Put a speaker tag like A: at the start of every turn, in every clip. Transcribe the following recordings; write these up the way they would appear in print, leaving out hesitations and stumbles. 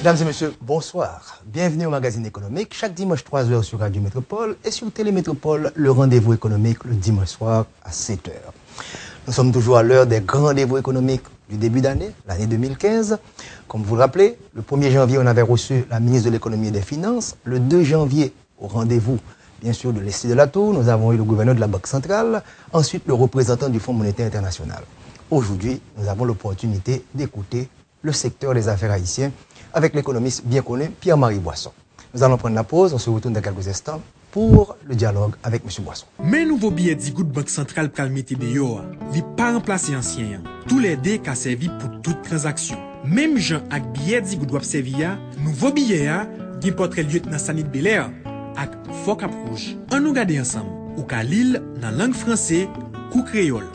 A: Mesdames et messieurs, bonsoir. Bienvenue au magazine économique, chaque dimanche 3h sur Radio Métropole et sur Télémétropole, le rendez-vous économique le dimanche soir à 7h. Nous sommes toujours à l'heure des grands rendez-vous économiques du début d'année, l'année 2015. Comme vous le rappelez, le 1er janvier, on avait reçu la ministre de l'économie et des finances. Le 2 janvier, au rendez-vous, bien sûr, de l'Est de la Tour, nous avons eu le gouverneur de la Banque centrale, ensuite le représentant du Fonds monétaire international. Aujourd'hui, nous avons l'opportunité d'écouter le secteur des affaires haïtiennes avec l'économiste bien connu Pierre-Marie Boisson. Nous allons prendre la pause, on se retourne dans quelques instants pour le dialogue avec M. Boisson.
B: Mais nouveau billet dit Good Banque Centrale pral mette de yo, li pas remplacer ancien. Tous les deux qui servi pour toute transaction. Même Jean ak billet dit Good wap servi ya, nouveau billet a, gen portrait lieutenant Sanit Belair ak Fok Rouge. On nous garder ensemble. Ou ka lil dans langue français, kou créole.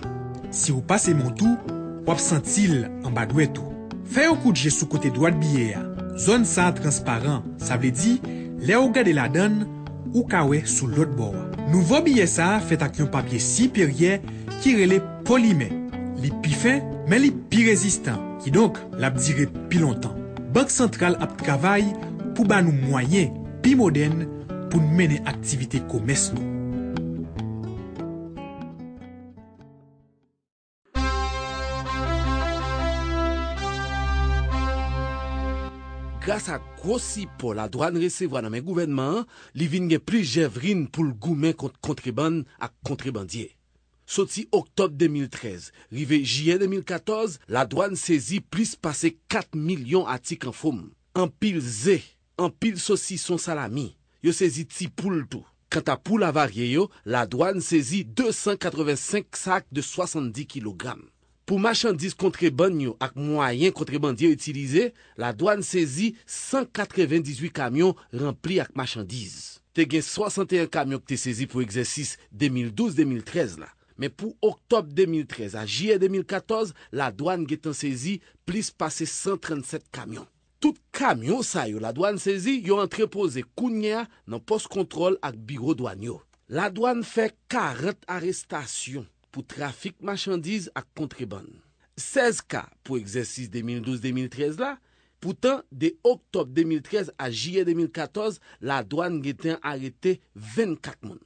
B: Si vous passez mon tout, wap sentil en bas doué tout. Fais un coup de jet sous côté droit de billet. Zone ça transparent, ça veut dire, les ou gade la donne, ou kawe sous l'autre bord. Nouveau billet ça fait avec un papier supérieur qui relève polymère. Li pi fin, mais li pi résistant, qui donc l'a duré pi longtemps. Banque centrale a travail pour ba nous moyens pi moderne pour mener activité commerce nous.
C: Grâce à grossi pour la douane recevoir dans mes gouvernements, li vinn gen plus jèvrine pour le goumen contre contrebande à contrebandier. Sorti octobre 2013, rivé juillet 2014, la douane saisit plus passé 4 millions articles en forme. En pile zé, en pile saucisson salami, yo saisi ti poule tout. Quant à poule avarié yo, la douane saisit 285 sacs de 70 kg. Pour marchandises contrebande ak moyens contrebandiers utilisés, la douane saisit 198 camions remplis ak marchandises. Te gen 61 camions qui te saisi pour exercice 2012-2013 là. Mais pour octobre 2013 à juillet 2014, la douane gen saisi plus passé 137 camions. Tout camion sa yo la douane saisi yo entreposé kounya dans poste contrôle ak bureau douane yo. La douane fait 40 arrestations pour trafic marchandises à contrebande. 16 cas pour exercice 2012-2013 là. Pourtant, de octobre 2013 à juillet 2014, la douane a arrêté 24 personnes.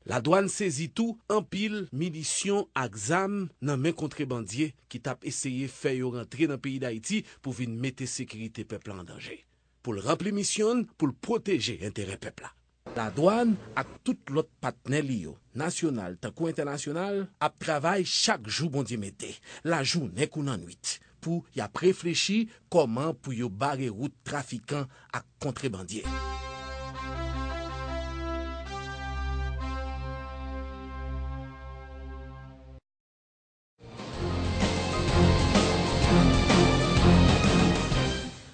C: La douane saisit tout en pile munitions exam dans main contrebandier qui t'a essayé faire rentrer dans le pays d'Haïti pour venir mettre sécurité peuple en danger. Pour le remplir mission, pour le protéger intérêt peuple. La douane ak tout l'autre partenaire liyo, national tant qu'au international, a travail chaque jour bon Dieu mette, la journée ou la nuit, pour y a réfléchi comment pour y barrer route trafiquant ak contrebandier.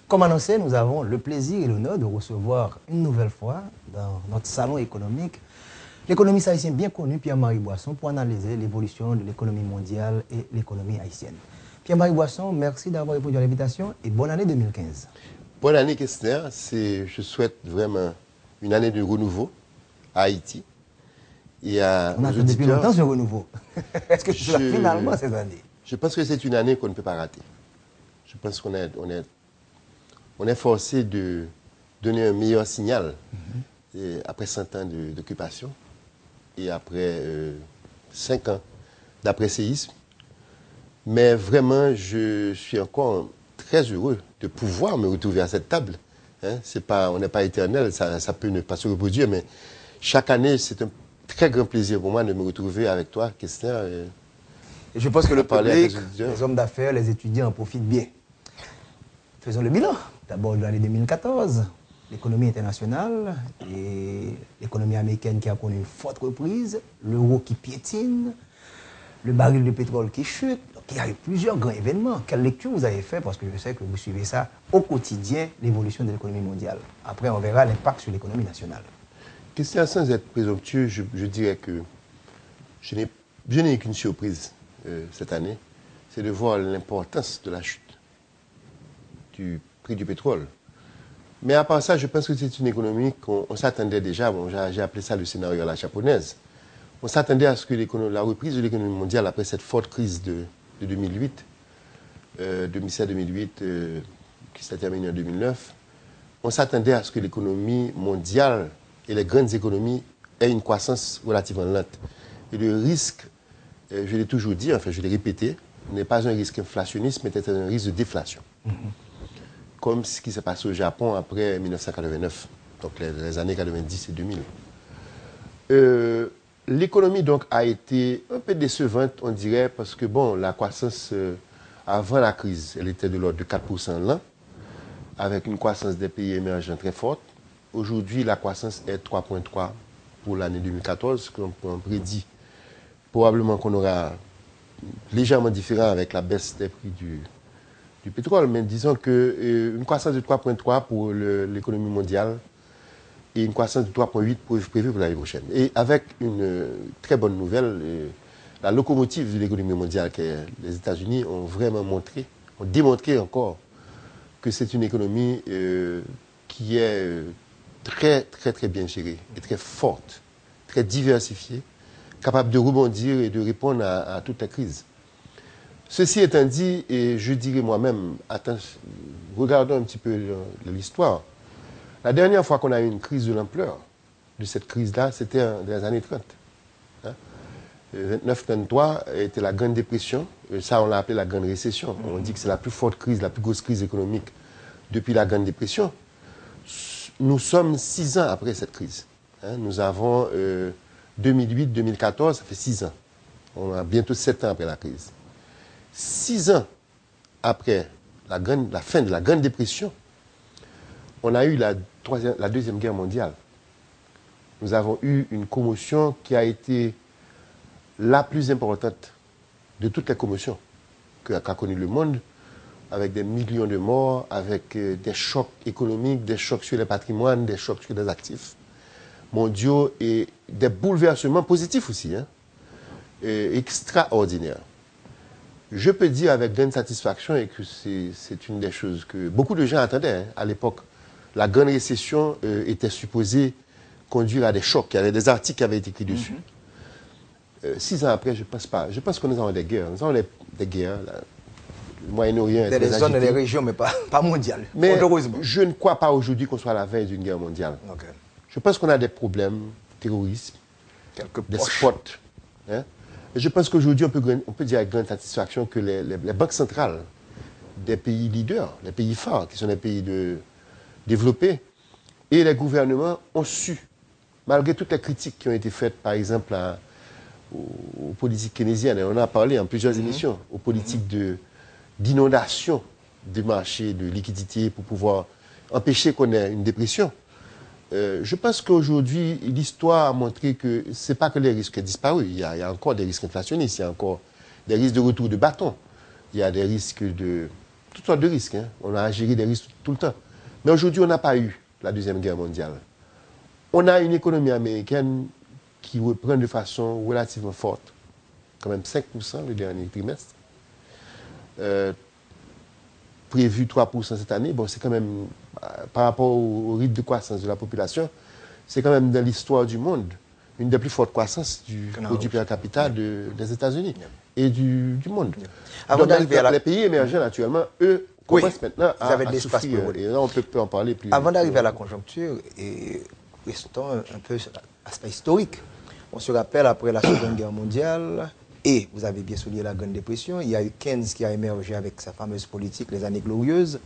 A: Comme annoncé, nous avons le plaisir et l'honneur de recevoir une nouvelle fois dans notre salon économique l'économiste haïtien bien connu Pierre-Marie Boisson pour analyser l'évolution de l'économie mondiale et l'économie haïtienne. Pierre-Marie Boisson, merci d'avoir répondu à l'invitation et bonne année 2015.
D: Bonne année, Kestner. Je souhaite vraiment une année de renouveau à Haïti. Et à
A: on attend depuis longtemps ce renouveau. Est-ce que c'est finalement cette année?
D: Je pense que c'est une année qu'on ne peut pas rater. Je pense qu'on est forcé de donner un meilleur signal après 100 ans d'occupation et après 5 ans d'après-séisme. Mais vraiment, je suis encore très heureux de pouvoir me retrouver à cette table. Hein? On n'est pas éternel, ça peut ne pas se reproduire, mais chaque année, c'est un très grand plaisir pour moi de me retrouver avec toi, Kestner.
A: Et je pense que le public, les hommes d'affaires, les étudiants en profitent bien. Faisons le bilan. D'abord de l'année 2014, l'économie internationale et l'économie américaine qui a connu une forte reprise, l'euro qui piétine, le baril de pétrole qui chute. Donc il y a eu plusieurs grands événements. Quelle lecture vous avez fait? Parce que je sais que vous suivez ça au quotidien, l'évolution de l'économie mondiale. Après, on verra l'impact sur l'économie nationale.
D: Question sans être présomptueux, je dirais que je n'ai qu'une surprise cette année, c'est de voir l'importance de la chute du prix du pétrole. Mais à part ça, je pense que c'est une économie qu'on s'attendait déjà, bon, j'ai appelé ça le scénario à la japonaise. On s'attendait à ce que la reprise de l'économie mondiale après cette forte crise de 2008, 2007-2008, qui s'est terminée en 2009, on s'attendait à ce que l'économie mondiale et les grandes économies aient une croissance relativement lente. Et le risque, je l'ai toujours dit, enfin je l'ai répété, n'est pas un risque inflationniste, mais peut-être un risque de déflation. Comme ce qui s'est passé au Japon après 1989, donc les années 90 et 2000. L'économie donc a été un peu décevante, on dirait, parce que bon, la croissance avant la crise, elle était de l'ordre de 4% l'an, avec une croissance des pays émergents très forte. Aujourd'hui, la croissance est 3,3 pour l'année 2014, qu'on prédit probablement qu'on aura légèrement différent avec la baisse des prix du pétrole, mais disons qu'une croissance de 3,3 pour l'économie mondiale et une croissance de 3,8 prévue pour l'année prochaine. Et avec une très bonne nouvelle, la locomotive de l'économie mondiale, que les États-Unis ont vraiment montré, ont démontré encore que c'est une économie qui est très, très, très bien gérée et très forte, très diversifiée, capable de rebondir et de répondre à toutes les crises. Ceci étant dit, et je dirais moi-même, regardons un petit peu l'histoire. La dernière fois qu'on a eu une crise de l'ampleur de cette crise-là, c'était dans les années 30. 29-33 était la Grande Dépression. Ça, on l'a appelé la Grande Récession. On dit que c'est la plus forte crise, la plus grosse crise économique depuis la Grande Dépression. Nous sommes 6 ans après cette crise. Nous avons 2008-2014, ça fait 6 ans. On a bientôt 7 ans après la crise. 6 ans après la fin de la Grande Dépression, on a eu la Deuxième Guerre mondiale. Nous avons eu une commotion qui a été la plus importante de toutes les commotions qu'a connu le monde, avec des millions de morts, avec des chocs économiques, des chocs sur les patrimoines, des chocs sur les actifs mondiaux et des bouleversements positifs aussi, extraordinaires. Je peux dire avec grande satisfaction et que c'est une des choses que beaucoup de gens attendaient à l'époque. La grande récession était supposée conduire à des chocs. Il y avait des articles qui avaient été écrits dessus. 6 ans après, je ne pense pas. Je pense que nous avons des guerres. Nous avons des guerres. Le Moyen-Orient est
A: Dans
D: très
A: les zones et
D: agité.
A: les régions, mais pas mondiales.
D: Mais
A: Heureusement.
D: je ne crois pas aujourd'hui qu'on soit à la veille d'une guerre mondiale.
A: Okay.
D: Je pense qu'on a des problèmes, terrorisme, des spots. Et je pense qu'aujourd'hui, on peut dire avec grande satisfaction que les banques centrales des pays leaders, les pays phares, qui sont des pays développés, et les gouvernements ont su, malgré toutes les critiques qui ont été faites, par exemple, aux politiques keynésiennes, et on en a parlé en plusieurs émissions, aux politiques d'inondation du marché de liquidité pour pouvoir empêcher qu'on ait une dépression. Je pense qu'aujourd'hui, l'histoire a montré que ce n'est pas que les risques ont disparu. Il y a encore des risques inflationnistes, il y a encore des risques de retour de bâton. Il y a des risques toutes sortes de risques. On a géré des risques tout le temps. Mais aujourd'hui, on n'a pas eu la Deuxième Guerre mondiale. On a une économie américaine qui reprend de façon relativement forte, quand même 5% le dernier trimestre. Prévu 3% cette année. Bon, c'est quand même, par rapport au rythme de croissance de la population, c'est quand même dans l'histoire du monde une des plus fortes croissances du produit per capita des États-Unis et du monde.
A: Avant
D: Donc, les pays émergents, naturellement, eux, commencent maintenant à souffrir. Et là, on peut en parler plus.
A: Avant d'arriver à la conjoncture, et restons un peu sur l'aspect historique. On se rappelle, après la Seconde Guerre mondiale, et vous avez bien souligné la Grande Dépression, il y a eu Keynes qui a émergé avec sa fameuse politique, les années glorieuses.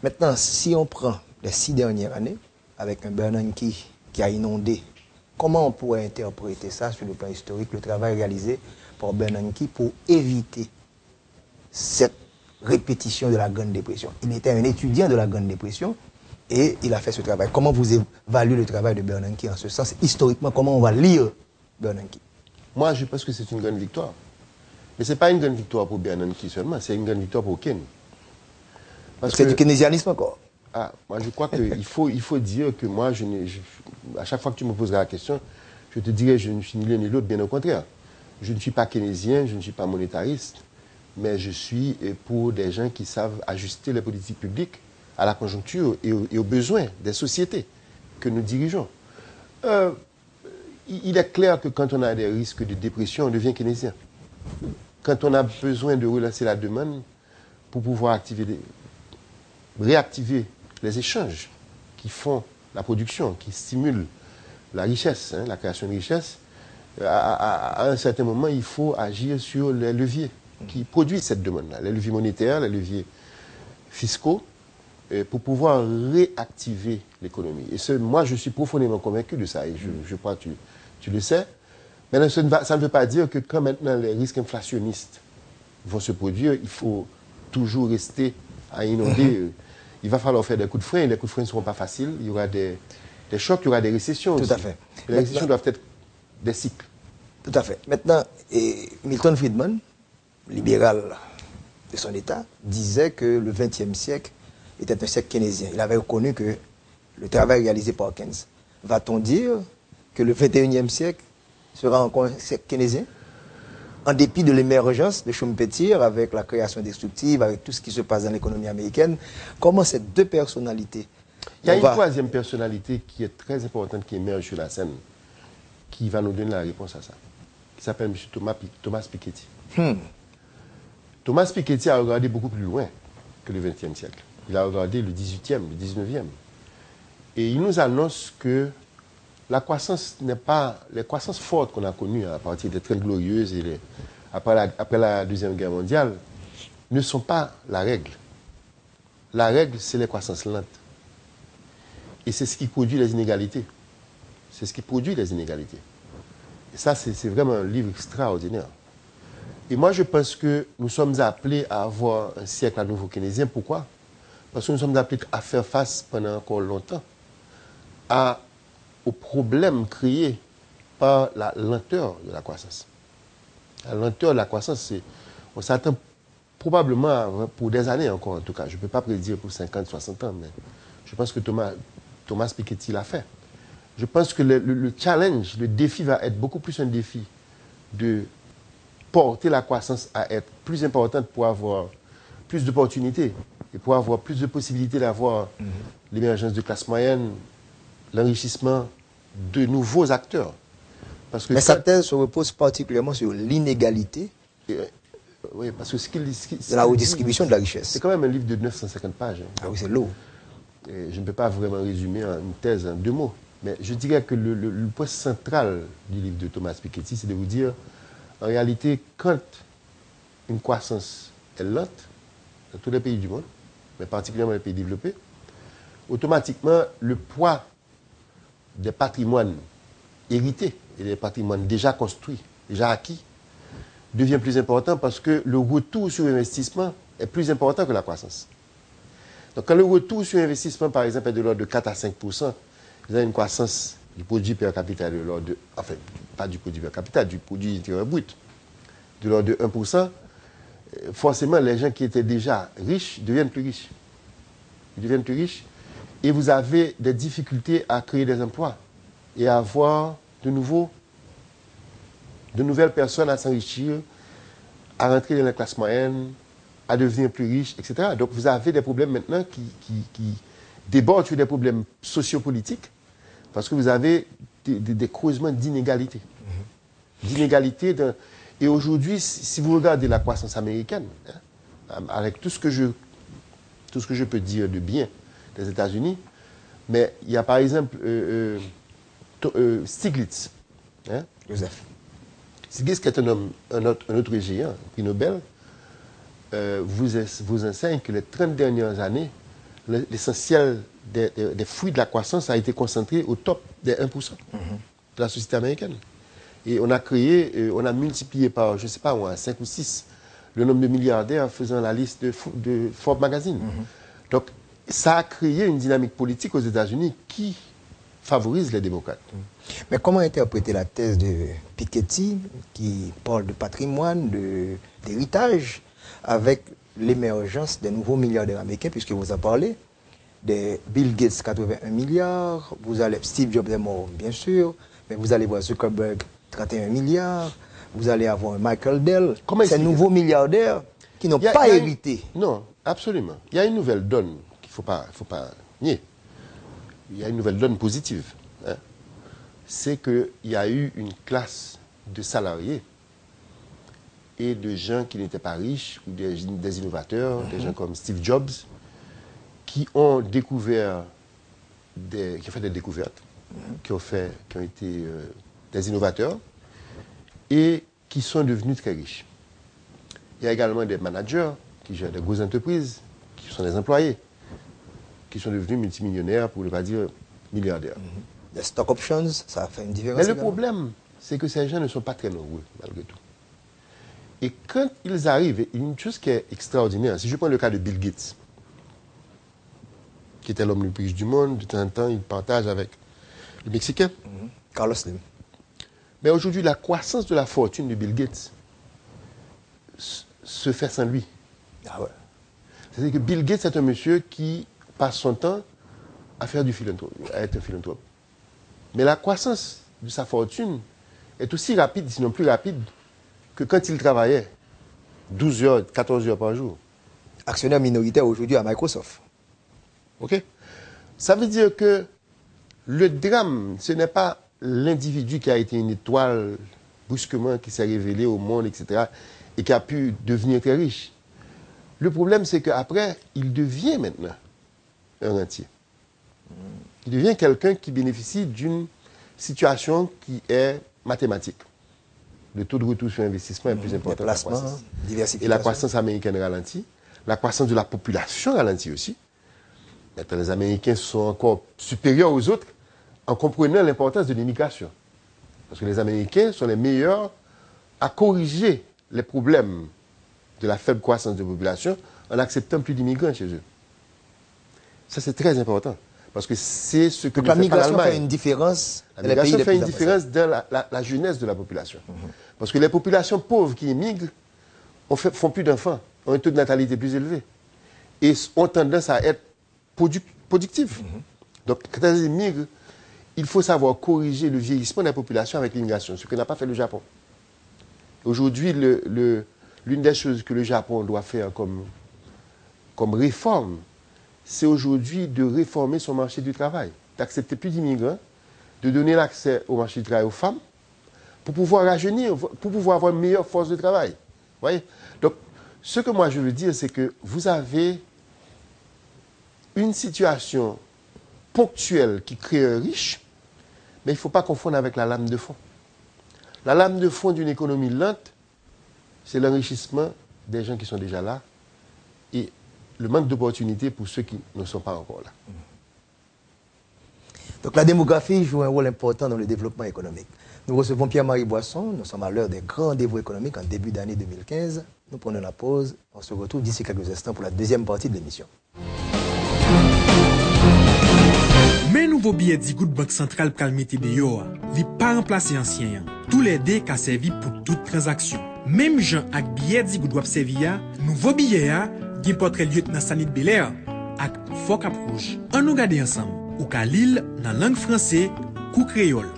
A: Maintenant, si on prend les 6 dernières années, avec un Bernanke qui a inondé, comment on pourrait interpréter ça sur le plan historique, le travail réalisé par Bernanke pour éviter cette répétition de la Grande Dépression? Il était un étudiant de la Grande Dépression et il a fait ce travail. Comment vous évaluez le travail de Bernanke en ce sens? Historiquement, comment on va lire Bernanke?
D: Moi, je pense que c'est une grande victoire. Mais ce n'est pas une grande victoire pour Bernanke seulement, c'est une grande victoire pour Keynes.
A: C'est du keynésianisme encore?
D: Moi, je crois qu'il faut dire que moi, à chaque fois que tu me poseras la question, je te dirai je ne suis ni l'un ni l'autre, bien au contraire. Je ne suis pas keynésien, je ne suis pas monétariste, mais je suis pour des gens qui savent ajuster les politiques publiques à la conjoncture et aux besoins des sociétés que nous dirigeons. Il est clair que quand on a des risques de dépression, on devient keynésien. Quand on a besoin de relancer la demande pour pouvoir activer réactiver les échanges qui font la production, qui stimulent la richesse, la création de richesse, à un certain moment, il faut agir sur les leviers qui produisent cette demande-là, les leviers monétaires, les leviers fiscaux, pour pouvoir réactiver l'économie. Et moi, je suis profondément convaincu de ça, et je crois que tu le sais. Mais ça ne veut pas dire que quand maintenant les risques inflationnistes vont se produire, il faut toujours rester à inonder. Il va falloir faire des coups de frein, et les coups de frein ne seront pas faciles. Il y aura des chocs, il y aura des récessions aussi.
A: Tout à fait.
D: Les récessions doivent être des cycles.
A: Tout à fait. Maintenant, Milton Friedman, libéral de son État, disait que le XXe siècle était un siècle keynésien. Il avait reconnu que le travail réalisé par Keynes. Va-t-on dire que le XXIe siècle sera encore un siècle keynésien, en dépit de l'émergence de Schumpeter, avec la création destructive, avec tout ce qui se passe dans l'économie américaine? Comment ces deux personnalités...
D: Il y a une troisième personnalité qui est très importante, qui émerge sur la scène, qui va nous donner la réponse à ça, qui s'appelle M. Thomas Piketty. Thomas Piketty a regardé beaucoup plus loin que le XXe siècle. Il a regardé le XVIIIe, le XIXe. Et il nous annonce que la croissance n'est pas... Les croissances fortes qu'on a connues à partir des Trente Glorieuses et après la Deuxième Guerre mondiale ne sont pas la règle. La règle, c'est les croissances lentes. Et c'est ce qui produit les inégalités. C'est ce qui produit les inégalités. Et ça, c'est vraiment un livre extraordinaire. Et moi, je pense que nous sommes appelés à avoir un siècle à nouveau keynésien. Pourquoi? Parce que nous sommes appelés à faire face pendant encore longtemps aux problèmes créés par la lenteur de la croissance. La lenteur de la croissance, on s'attend probablement pour des années encore, en tout cas. Je ne peux pas prédire pour 50, 60 ans, mais je pense que Thomas Piketty l'a fait. Je pense que le challenge, le défi va être beaucoup plus un défi de porter la croissance à être plus importante pour avoir plus d'opportunités et pour avoir plus de possibilités d'avoir l'émergence de classe moyenne, l'enrichissement de nouveaux acteurs. Parce que
A: sa thèse se repose particulièrement sur l'inégalité
D: oui, parce que
A: de la redistribution de la richesse.
D: C'est quand même un livre de 950 pages.
A: Ah oui, c'est lourd.
D: Et je ne peux pas vraiment résumer une thèse en 2 mots. Mais je dirais que le point central du livre de Thomas Piketty, c'est de vous dire, en réalité, quand une croissance est lente, dans tous les pays du monde, mais particulièrement les pays développés, automatiquement, le poids des patrimoines hérités et des patrimoines déjà construits, déjà acquis, devient plus important parce que le retour sur investissement est plus important que la croissance. Donc, quand le retour sur investissement, par exemple, est de l'ordre de 4 à 5%, vous avez une croissance du produit per capita de l'ordre de... Enfin, pas du produit per capita, du produit intérieur brut, de l'ordre de 1%. Forcément, les gens qui étaient déjà riches deviennent plus riches. Ils deviennent plus riches. Et vous avez des difficultés à créer des emplois et à avoir de nouvelles personnes à s'enrichir, à rentrer dans la classe moyenne, à devenir plus riches, etc. Donc vous avez des problèmes maintenant qui débordent sur des problèmes sociopolitiques parce que vous avez des creusements d'inégalités. Et aujourd'hui, si vous regardez la croissance américaine, avec tout ce que je peux dire de bien des États-Unis, mais il y a par exemple Stiglitz.
A: Joseph.
D: Stiglitz, qui est un autre géant, prix Nobel, vous enseigne que les 30 dernières années, l'essentiel des fruits de la croissance a été concentré au top des 1% de la société américaine. Et on a multiplié par, je ne sais pas, 5 ou 6, le nombre de milliardaires en faisant la liste de Forbes Magazine. Donc, ça a créé une dynamique politique aux États-Unis qui favorise les démocrates.
A: Mais comment interpréter la thèse de Piketty qui parle de patrimoine, d'héritage, avec l'émergence des nouveaux milliardaires américains, puisque vous en parlez, des Bill Gates, 81 milliards, vous allez, Steve Jobs est mort, bien sûr, mais vous allez voir Zuckerberg, 31 milliards, vous allez avoir Michael Dell, ces nouveaux milliardaires qui n'ont pas hérité.
D: Non, absolument. Il y a une nouvelle donne qu'il ne faut pas nier. Il y a une nouvelle donne positive. C'est qu'il y a eu une classe de salariés et de gens qui n'étaient pas riches, ou des innovateurs, des gens comme Steve Jobs, qui ont découvert, qui ont fait des découvertes, qui ont été des innovateurs et qui sont devenus très riches. Il y a également des managers qui gèrent des grosses entreprises, qui sont des employés, qui sont devenus multimillionnaires, pour ne pas dire milliardaires.
A: Les stock options, ça fait une différence.
D: Mais le problème, c'est que ces gens ne sont pas très nombreux, malgré tout. Et quand ils arrivent, il y a une chose qui est extraordinaire. Si je prends le cas de Bill Gates, qui était l'homme le plus riche du monde, de temps en temps, il partage avec les Mexicains.
A: Carlos Slim.
D: Mais aujourd'hui, la croissance de la fortune de Bill Gates se fait sans lui.
A: Ah ouais.
D: C'est-à-dire que Bill Gates est un monsieur qui passe son temps à faire du philanthrope, à être un philanthrope. Mais la croissance de sa fortune est aussi rapide, sinon plus rapide, que quand il travaillait 12 heures, 14 heures par jour.
A: Actionnaire minoritaire aujourd'hui à Microsoft.
D: OK? Ça veut dire que le drame, ce n'est pas l'individu qui a été une étoile brusquement, qui s'est révélé au monde, etc., et qui a pu devenir très riche. Le problème, c'est qu'après, il devient maintenant un rentier. Il devient quelqu'un qui bénéficie d'une situation qui est mathématique. Le taux de retour sur investissement est plus important que la croissance. Et la croissance américaine ralentit. La croissance de la population ralentit aussi. Maintenant, les Américains sont encore supérieurs aux autres en comprenant l'importance de l'immigration. Parce que les Américains sont les meilleurs à corriger les problèmes de la faible croissance de la population en acceptant plus d'immigrants chez eux. Ça, c'est très important. Parce que c'est ce que
A: la migration fait une différence.
D: La migration fait une différence dans la jeunesse de la population. Parce que les populations pauvres qui immigrent font plus d'enfants, ont un taux de natalité plus élevé et ont tendance à être productifs. Donc, quand elles immigrent, il faut savoir corriger le vieillissement de la population avec l'immigration, ce que n'a pas fait le Japon. Aujourd'hui, l'une des choses que le Japon doit faire comme réforme, c'est aujourd'hui de réformer son marché du travail, d'accepter plus d'immigrants, de donner l'accès au marché du travail aux femmes, pour pouvoir rajeunir, pour pouvoir avoir une meilleure force de travail. Voyez? Donc, ce que moi je veux dire, c'est que vous avez une situation ponctuelle qui crée un riche, mais il ne faut pas confondre avec la lame de fond. La lame de fond d'une économie lente, c'est l'enrichissement des gens qui sont déjà là et le manque d'opportunités pour ceux qui ne sont pas encore là.
A: Donc la démographie joue un rôle important dans le développement économique. Nous recevons Pierre-Marie Boisson, nous sommes à l'heure des grands rendez-vous économiques en début d'année 2015. Nous prenons la pause, on se retrouve d'ici quelques instants pour la deuxième partie de l'émission.
B: Mais nouveau billet di Good Bank Central pral mette de yo a, li pa remplace ancien yan. Tous les dés ka servi pour toute transaction. Même Jean ak billet di Good Wap servi a, nouveau billet a, gen portrait lieutenant Sanit Belair ak Fok Ap Rouge. An nou gade ensemble. Ou ka lil nan langue français kou créole.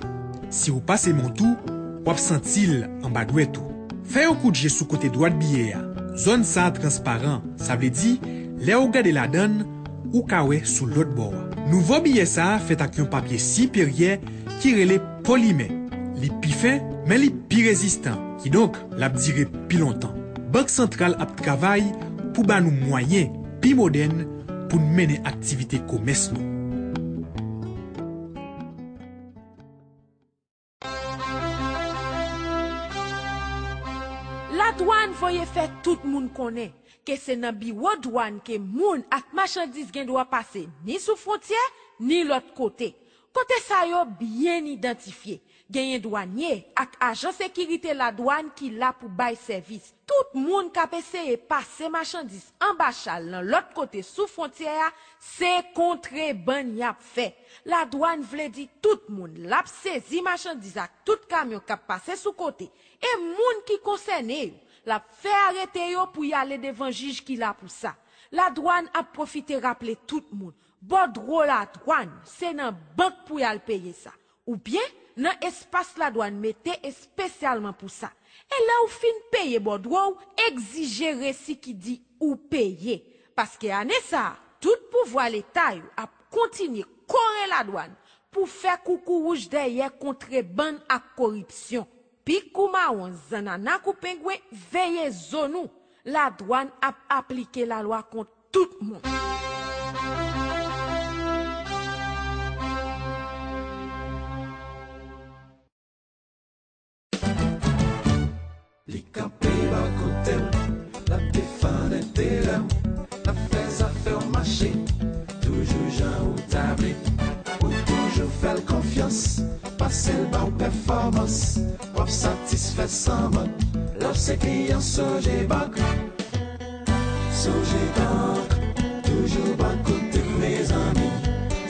B: Si ou passe mon tout, wap sentil en bas douet tout. Fè un coup de jet sous côté droit de billet a. Zone ça transparent, ça veut dire, les ou gade la donne, ou kawe sous l'autre bord. Nouveau billet ça fait avec un papier supérieur qui relève polymère. Li pi fin, mais li pi résistant, qui donc l'a duré pi longtemps. Banque centrale a travail pour ba nous moyens pi moderne pour mener activité commerce nous.
E: La douane voye fait tout le monde connaît que c'est dans bureau douane que moun ak marchandise gen doit passer ni sous frontière ni l'autre côté. Côté ça yo bien identifié. Genyen douanier ak agent sécurité la douane qui là pour bay service. Tout moun ka essayer passer marchandise en bachal dans l'autre côté sous frontière, c'est contrebande y a fait. La douane vle di tout moun l'a saisi marchandise ak tout camion ka passer sous côté. Et moun qui concerné la fait arrêter yo pour y aller devant juge qui là pour ça. La douane a profité rappeler tout le monde. Bon la douane, c'est dans banque pour y aller payer ça. Ou bien, dans espace la douane mettez spécialement pour ça. Et là ou fin payer bon droit, exiger récit qui dit ou payer. Parce que année ça, tout pouvoir l'État a continué correr la douane pour faire coucou rouge derrière contrebande à corruption. Pi koumaon zanana kou pengwe veille zonou. La douane a appliqué la loi contre tout le monde.
F: Li campé à côté, la défense intérêt, la fait affaire marché, toujours Jean ou tablé, ou toujours faire confiance, passer le bon performance, pour satisfaire sans mode, lorsque client Sogé Banque, Sogé Banque, toujours bon côté mes amis,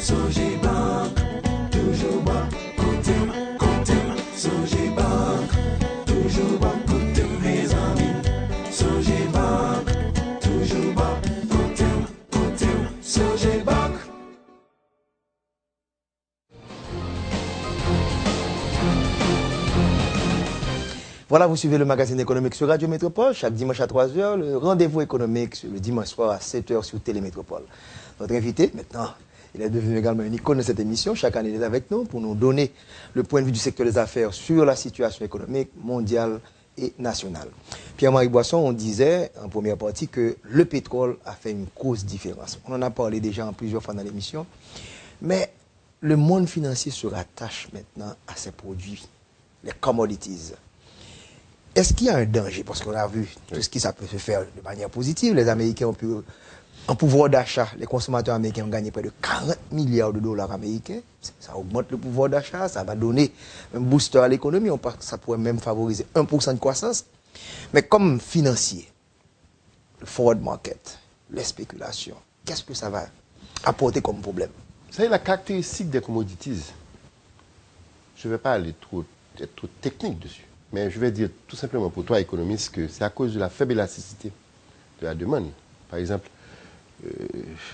F: Sogé Banque, toujours bon côté, Sogé Banque, toujours bon côté mes amis, Sogé Banque, toujours bon côté, Sogé Banque.
A: Voilà, vous suivez le magazine économique sur Radio Métropole, chaque dimanche à 3h, le rendez-vous économique le dimanche soir à 7h sur Télémétropole. Notre invité, maintenant, il est devenu également une icône de cette émission. Chaque année, il est avec nous pour nous donner le point de vue du secteur des affaires sur la situation économique mondiale et nationale. Pierre-Marie Boisson, on disait en première partie que le pétrole a fait une grosse différence. On en a parlé déjà en plusieurs fois dans l'émission. Mais le monde financier se rattache maintenant à ces produits, les commodities. Est-ce qu'il y a un danger? Parce qu'on a vu tout ce qui ça peut se faire de manière positive. Les Américains ont pu, en pouvoir d'achat, les consommateurs américains ont gagné près de 40 milliards de dollars américains. Ça augmente le pouvoir d'achat, ça va donner un booster à l'économie. On pense que ça pourrait même favoriser 1% de croissance. Mais comme financier, le forward market, les spéculations, qu'est-ce que ça va apporter comme problème?
D: Vous savez, la caractéristique des commodities, je ne vais pas aller être trop technique dessus. Mais je vais dire tout simplement pour toi, économiste, que c'est à cause de la faible élasticité de la demande. Par exemple,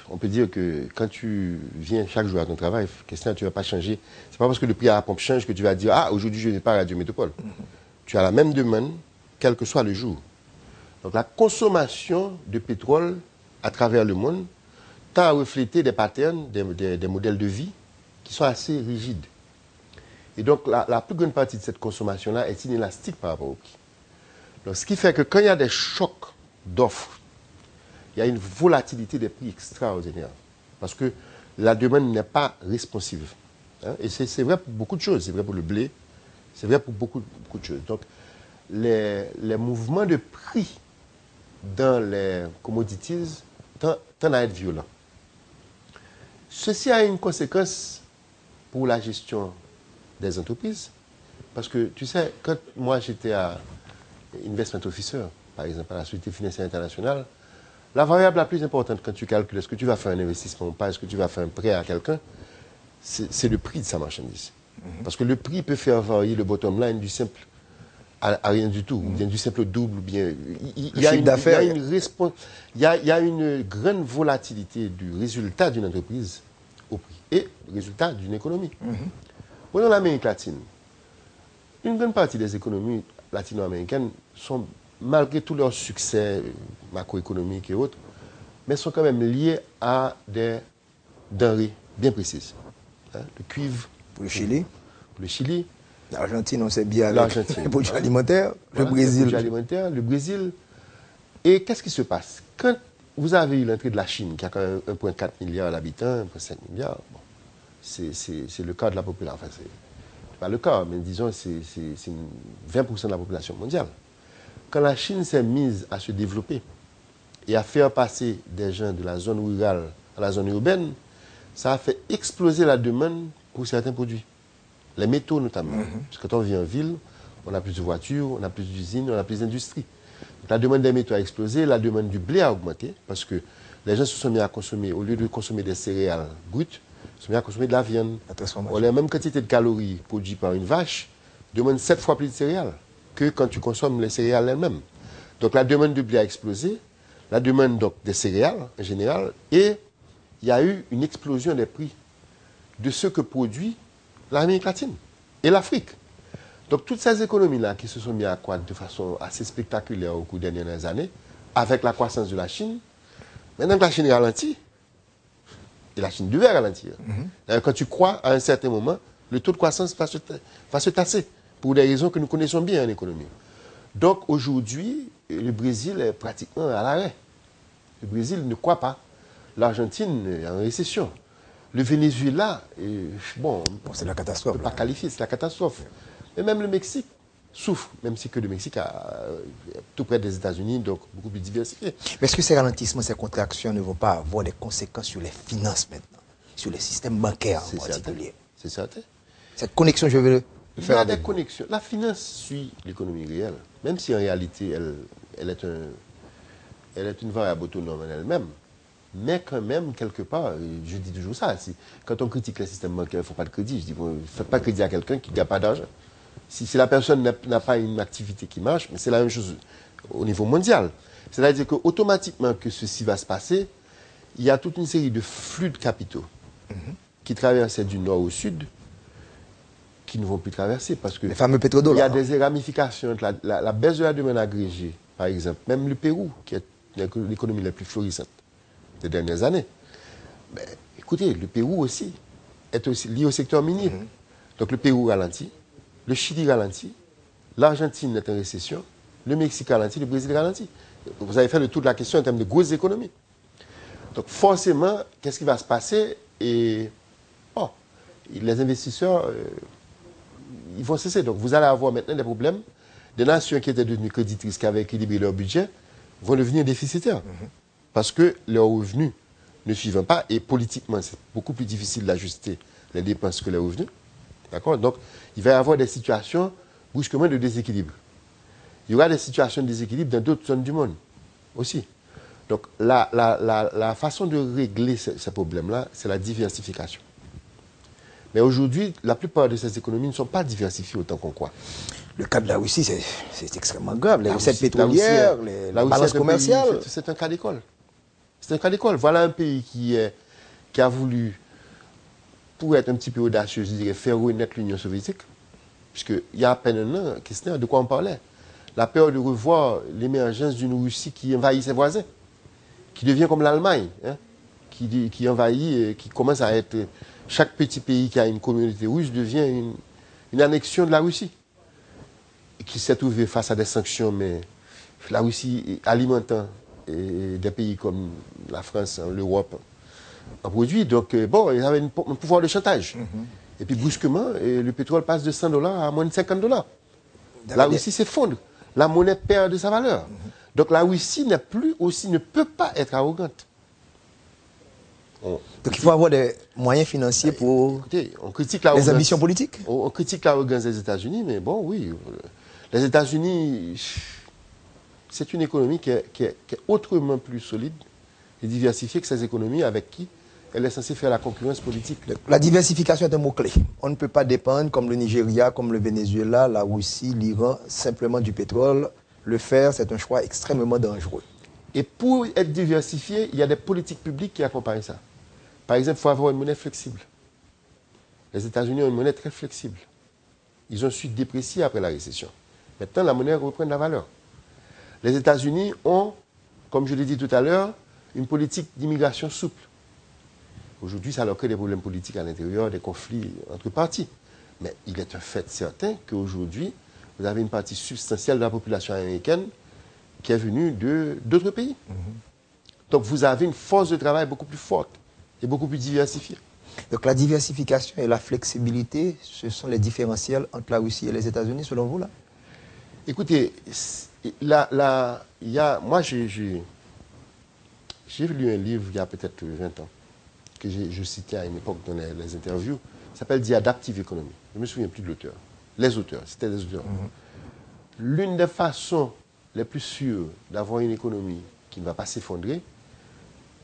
D: on peut dire que quand tu viens chaque jour à ton travail, question, tu ne vas pas changer. Ce n'est pas parce que le prix à la pompe change que tu vas dire « Ah, aujourd'hui, je n'ai pas Radio Métropole ». Tu as la même demande, quel que soit le jour. Donc la consommation de pétrole à travers le monde tend à refléter des patterns, des modèles de vie qui sont assez rigides. Et donc, la plus grande partie de cette consommation-là est inélastique par rapport au prix. Donc, ce qui fait que quand il y a des chocs d'offres, il y a une volatilité des prix extraordinaire. Parce que la demande n'est pas responsive. Hein? Et c'est vrai pour beaucoup de choses. C'est vrai pour le blé, c'est vrai pour beaucoup de choses. Donc, les mouvements de prix dans les commodities tendent à être violents. Ceci a une conséquence pour la gestion des entreprises, parce que tu sais, quand moi j'étais à Investment Officer, par exemple à la Société financière internationale, la variable la plus importante quand tu calcules est-ce que tu vas faire un investissement ou pas, est-ce que tu vas faire un prêt à quelqu'un, c'est le prix de sa marchandise. Parce que le prix peut faire varier le bottom line du simple à rien du tout, ou bien du simple au double, ou bien... Il y a une grande volatilité du résultat d'une entreprise au prix et le résultat d'une économie. Prenons l'Amérique latine. Une grande partie des économies latino-américaines sont, malgré tout leur succès macroéconomique et autres, mais sont quand même liées à des denrées bien précises. Hein, le cuivre.
A: Pour le Chili.
D: Pour le Chili.
A: L'Argentine, on sait bien. L'Argentine. Les produits alimentaires. Voilà, le Brésil.
D: Les produits alimentaires, le Brésil. Et qu'est-ce qui se passe? Quand vous avez eu l'entrée de la Chine, qui a quand même 1,4 milliard d'habitants, 1,5 milliard, bon, c'est le cas de la population. Enfin, c'est pas le cas, mais disons c'est 20% de la population mondiale. Quand la Chine s'est mise à se développer et à faire passer des gens de la zone rurale à la zone urbaine, ça a fait exploser la demande pour certains produits. Les métaux notamment. Parce que quand on vit en ville, on a plus de voitures, on a plus d'usines, on a plus d'industries. La demande des métaux a explosé, la demande du blé a augmenté, parce que les gens se sont mis à consommer, au lieu de consommer des céréales brutes, se sont mis à consommer de la viande. La même quantité de calories produites par une vache demande 7 fois plus de céréales que quand tu consommes les céréales elles-mêmes. Donc la demande du blé a explosé, la demande donc, des céréales en général, et il y a eu une explosion des prix de ce que produit l'Amérique latine et l'Afrique. Donc toutes ces économies-là qui se sont mises à croître de façon assez spectaculaire au cours des dernières années, avec la croissance de la Chine, maintenant que la Chine ralentit, et la Chine devait ralentir. D'ailleurs, quand tu crois, à un certain moment, le taux de croissance va se tasser, pour des raisons que nous connaissons bien en économie. Donc aujourd'hui, le Brésil est pratiquement à l'arrêt. Le Brésil ne croit pas. L'Argentine est en récession. Le Venezuela, bon,
A: c'est la catastrophe.
D: On ne peut pas qualifier, c'est la catastrophe. Mais même le Mexique souffre, même si que le Mexique est tout près des États-Unis, donc beaucoup plus diversifié.
A: Mais est-ce que ces ralentissements, ces contractions ne vont pas avoir des conséquences sur les finances maintenant, sur le système bancaire en particulier?
D: C'est certain.
A: Cette connexion, je veux
D: Il y
A: faire
D: a
A: avec
D: des
A: vous.
D: connexions. La finance suit l'économie réelle, même si en réalité elle est une variable autonome en elle-même. Mais quand même, quelque part, je dis toujours ça, quand on critique le système bancaire, il ne faut pas de crédit. Je dis, ne faites pas crédit à quelqu'un qui n'a pas d'argent. Si la personne n'a pas une activité qui marche, mais c'est la même chose au niveau mondial. C'est-à-dire qu'automatiquement que ceci va se passer, il y a toute une série de flux de capitaux qui traversaient du nord au sud, qui ne vont plus traverser. Parce que
A: Les fameux
D: il y
A: pétrodollars.
D: a des ramifications entre la baisse de la demande agrégée, par exemple. Même le Pérou, qui est l'économie la plus florissante des dernières années. Mais, écoutez, le Pérou aussi est aussi lié au secteur minier. Donc le Pérou ralentit, le Chili ralentit, l'Argentine est en récession, le Mexique ralentit, le Brésil ralentit. Vous avez fait le tour de la question en termes de grosses économies. Donc forcément, qu'est-ce qui va se passer? Et les investisseurs, ils vont cesser. Donc vous allez avoir maintenant des problèmes. Des nations qui étaient devenues créditrices, qui avaient équilibré leur budget, vont devenir déficitaires. Parce que leurs revenus ne suivent pas. Et politiquement, c'est beaucoup plus difficile d'ajuster les dépenses que les revenus. D'accord? Donc, il va y avoir des situations brusquement de déséquilibre. Il y aura des situations de déséquilibre dans d'autres zones du monde aussi. Donc, la façon de régler ces problèmes-là, c'est la diversification. Mais aujourd'hui, la plupart de ces économies ne sont pas diversifiées autant qu'on croit.
A: Le cas de la Russie, c'est extrêmement grave. Les
D: La
A: recettes
D: Russie-
A: pétrolières,
D: la
A: la
D: Russie
A: balance
D: est un pays-
A: commerciale.
D: C'est un cas d'école. C'est un cas d'école. Voilà un pays qui a voulu, pour être un petit peu audacieux, je dirais, faire renaître l'Union soviétique. Puisqu'il y a à peine un an, Kistner, de quoi on parlait? La peur de revoir l'émergence d'une Russie qui envahit ses voisins, qui devient comme l'Allemagne, hein, qui envahit, et qui commence à être... Chaque petit pays qui a une communauté russe devient une annexion de la Russie. Et qui s'est trouvé face à des sanctions, mais la Russie alimentant des pays comme la France, l'Europe, en produit. Donc, ils avaient un pouvoir de chantage. Et puis, brusquement, le pétrole passe de $100 à moins de $50. La Russie s'effondre. La monnaie perd de sa valeur. Donc, la Russie ne peut pas être arrogante.
A: Donc il faut avoir des moyens financiers pour
D: Écoutez, on critique
A: les ambitions politiques.
D: On critique l'arrogance des États-Unis, mais bon, oui. Les États-Unis, c'est une économie qui est autrement plus solide et diversifiée que ces économies avec qui elle est censée faire la concurrence politique.
A: La diversification est un mot-clé. On ne peut pas dépendre, comme le Nigeria, comme le Venezuela, la Russie, l'Iran, simplement du pétrole. Le faire, c'est un choix extrêmement dangereux.
D: Et pour être diversifié, il y a des politiques publiques qui accompagnent ça. Par exemple, il faut avoir une monnaie flexible. Les États-Unis ont une monnaie très flexible. Ils ont su déprécier après la récession. Maintenant, la monnaie reprend de la valeur. Les États-Unis ont, comme je l'ai dit tout à l'heure, une politique d'immigration souple. Aujourd'hui, ça leur crée des problèmes politiques à l'intérieur, des conflits entre partis. Mais il est un fait certain qu'aujourd'hui, vous avez une partie substantielle de la population américaine qui est venue d'autres pays. Donc vous avez une force de travail beaucoup plus forte et beaucoup plus diversifiée.
A: Donc la diversification et la flexibilité, ce sont les différentiels entre la Russie et les États-Unis, selon vous, là?
D: Écoutez, moi j'ai lu un livre il y a peut-être 20 ans, que je citais à une époque dans les interviews, ça s'appelle The Adaptive Economy. Je ne me souviens plus de l'auteur. Les auteurs, c'était des auteurs. L'une des façons les plus sûres d'avoir une économie qui ne va pas s'effondrer,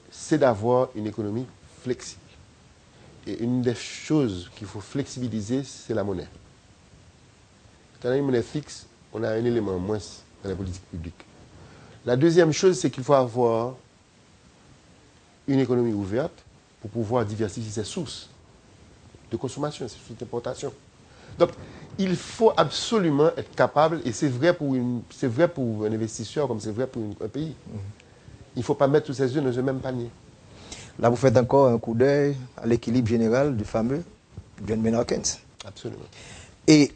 D: c'est d'avoir une économie flexible. Et une des choses qu'il faut flexibiliser, c'est la monnaie. Quand on a une monnaie fixe, on a un élément en moins dans la politique publique. La deuxième chose, c'est qu'il faut avoir une économie ouverte pour pouvoir diversifier ses sources de consommation, ses sources d'importation. Donc, il faut absolument être capable, et c'est vrai pour un investisseur comme c'est vrai pour un pays. Il ne faut pas mettre tous ses œufs dans un même panier.
A: Là, vous faites encore un coup d'œil à l'équilibre général du fameux John Maynard Keynes.
D: Absolument.
A: Et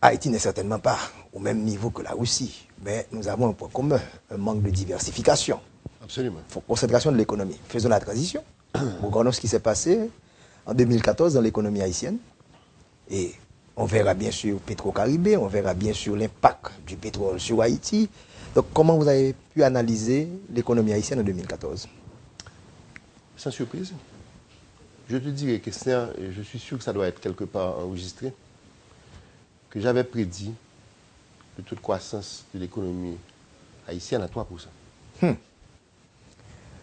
A: Haïti n'est certainement pas au même niveau que la Russie, mais nous avons un point commun, un manque de diversification.
D: Absolument.
A: Il faut concentration de l'économie. Faisons la transition. Regardons ce qui s'est passé en 2014 dans l'économie haïtienne. Et On verra bien sûr Petro-Caribé, on verra bien sûr l'impact du pétrole sur Haïti. Donc comment vous avez pu analyser l'économie haïtienne en 2014?
D: Sans surprise. Je te dirais, Christian, et je suis sûr que ça doit être quelque part enregistré, que j'avais prédit le taux de croissance de l'économie haïtienne à 3%.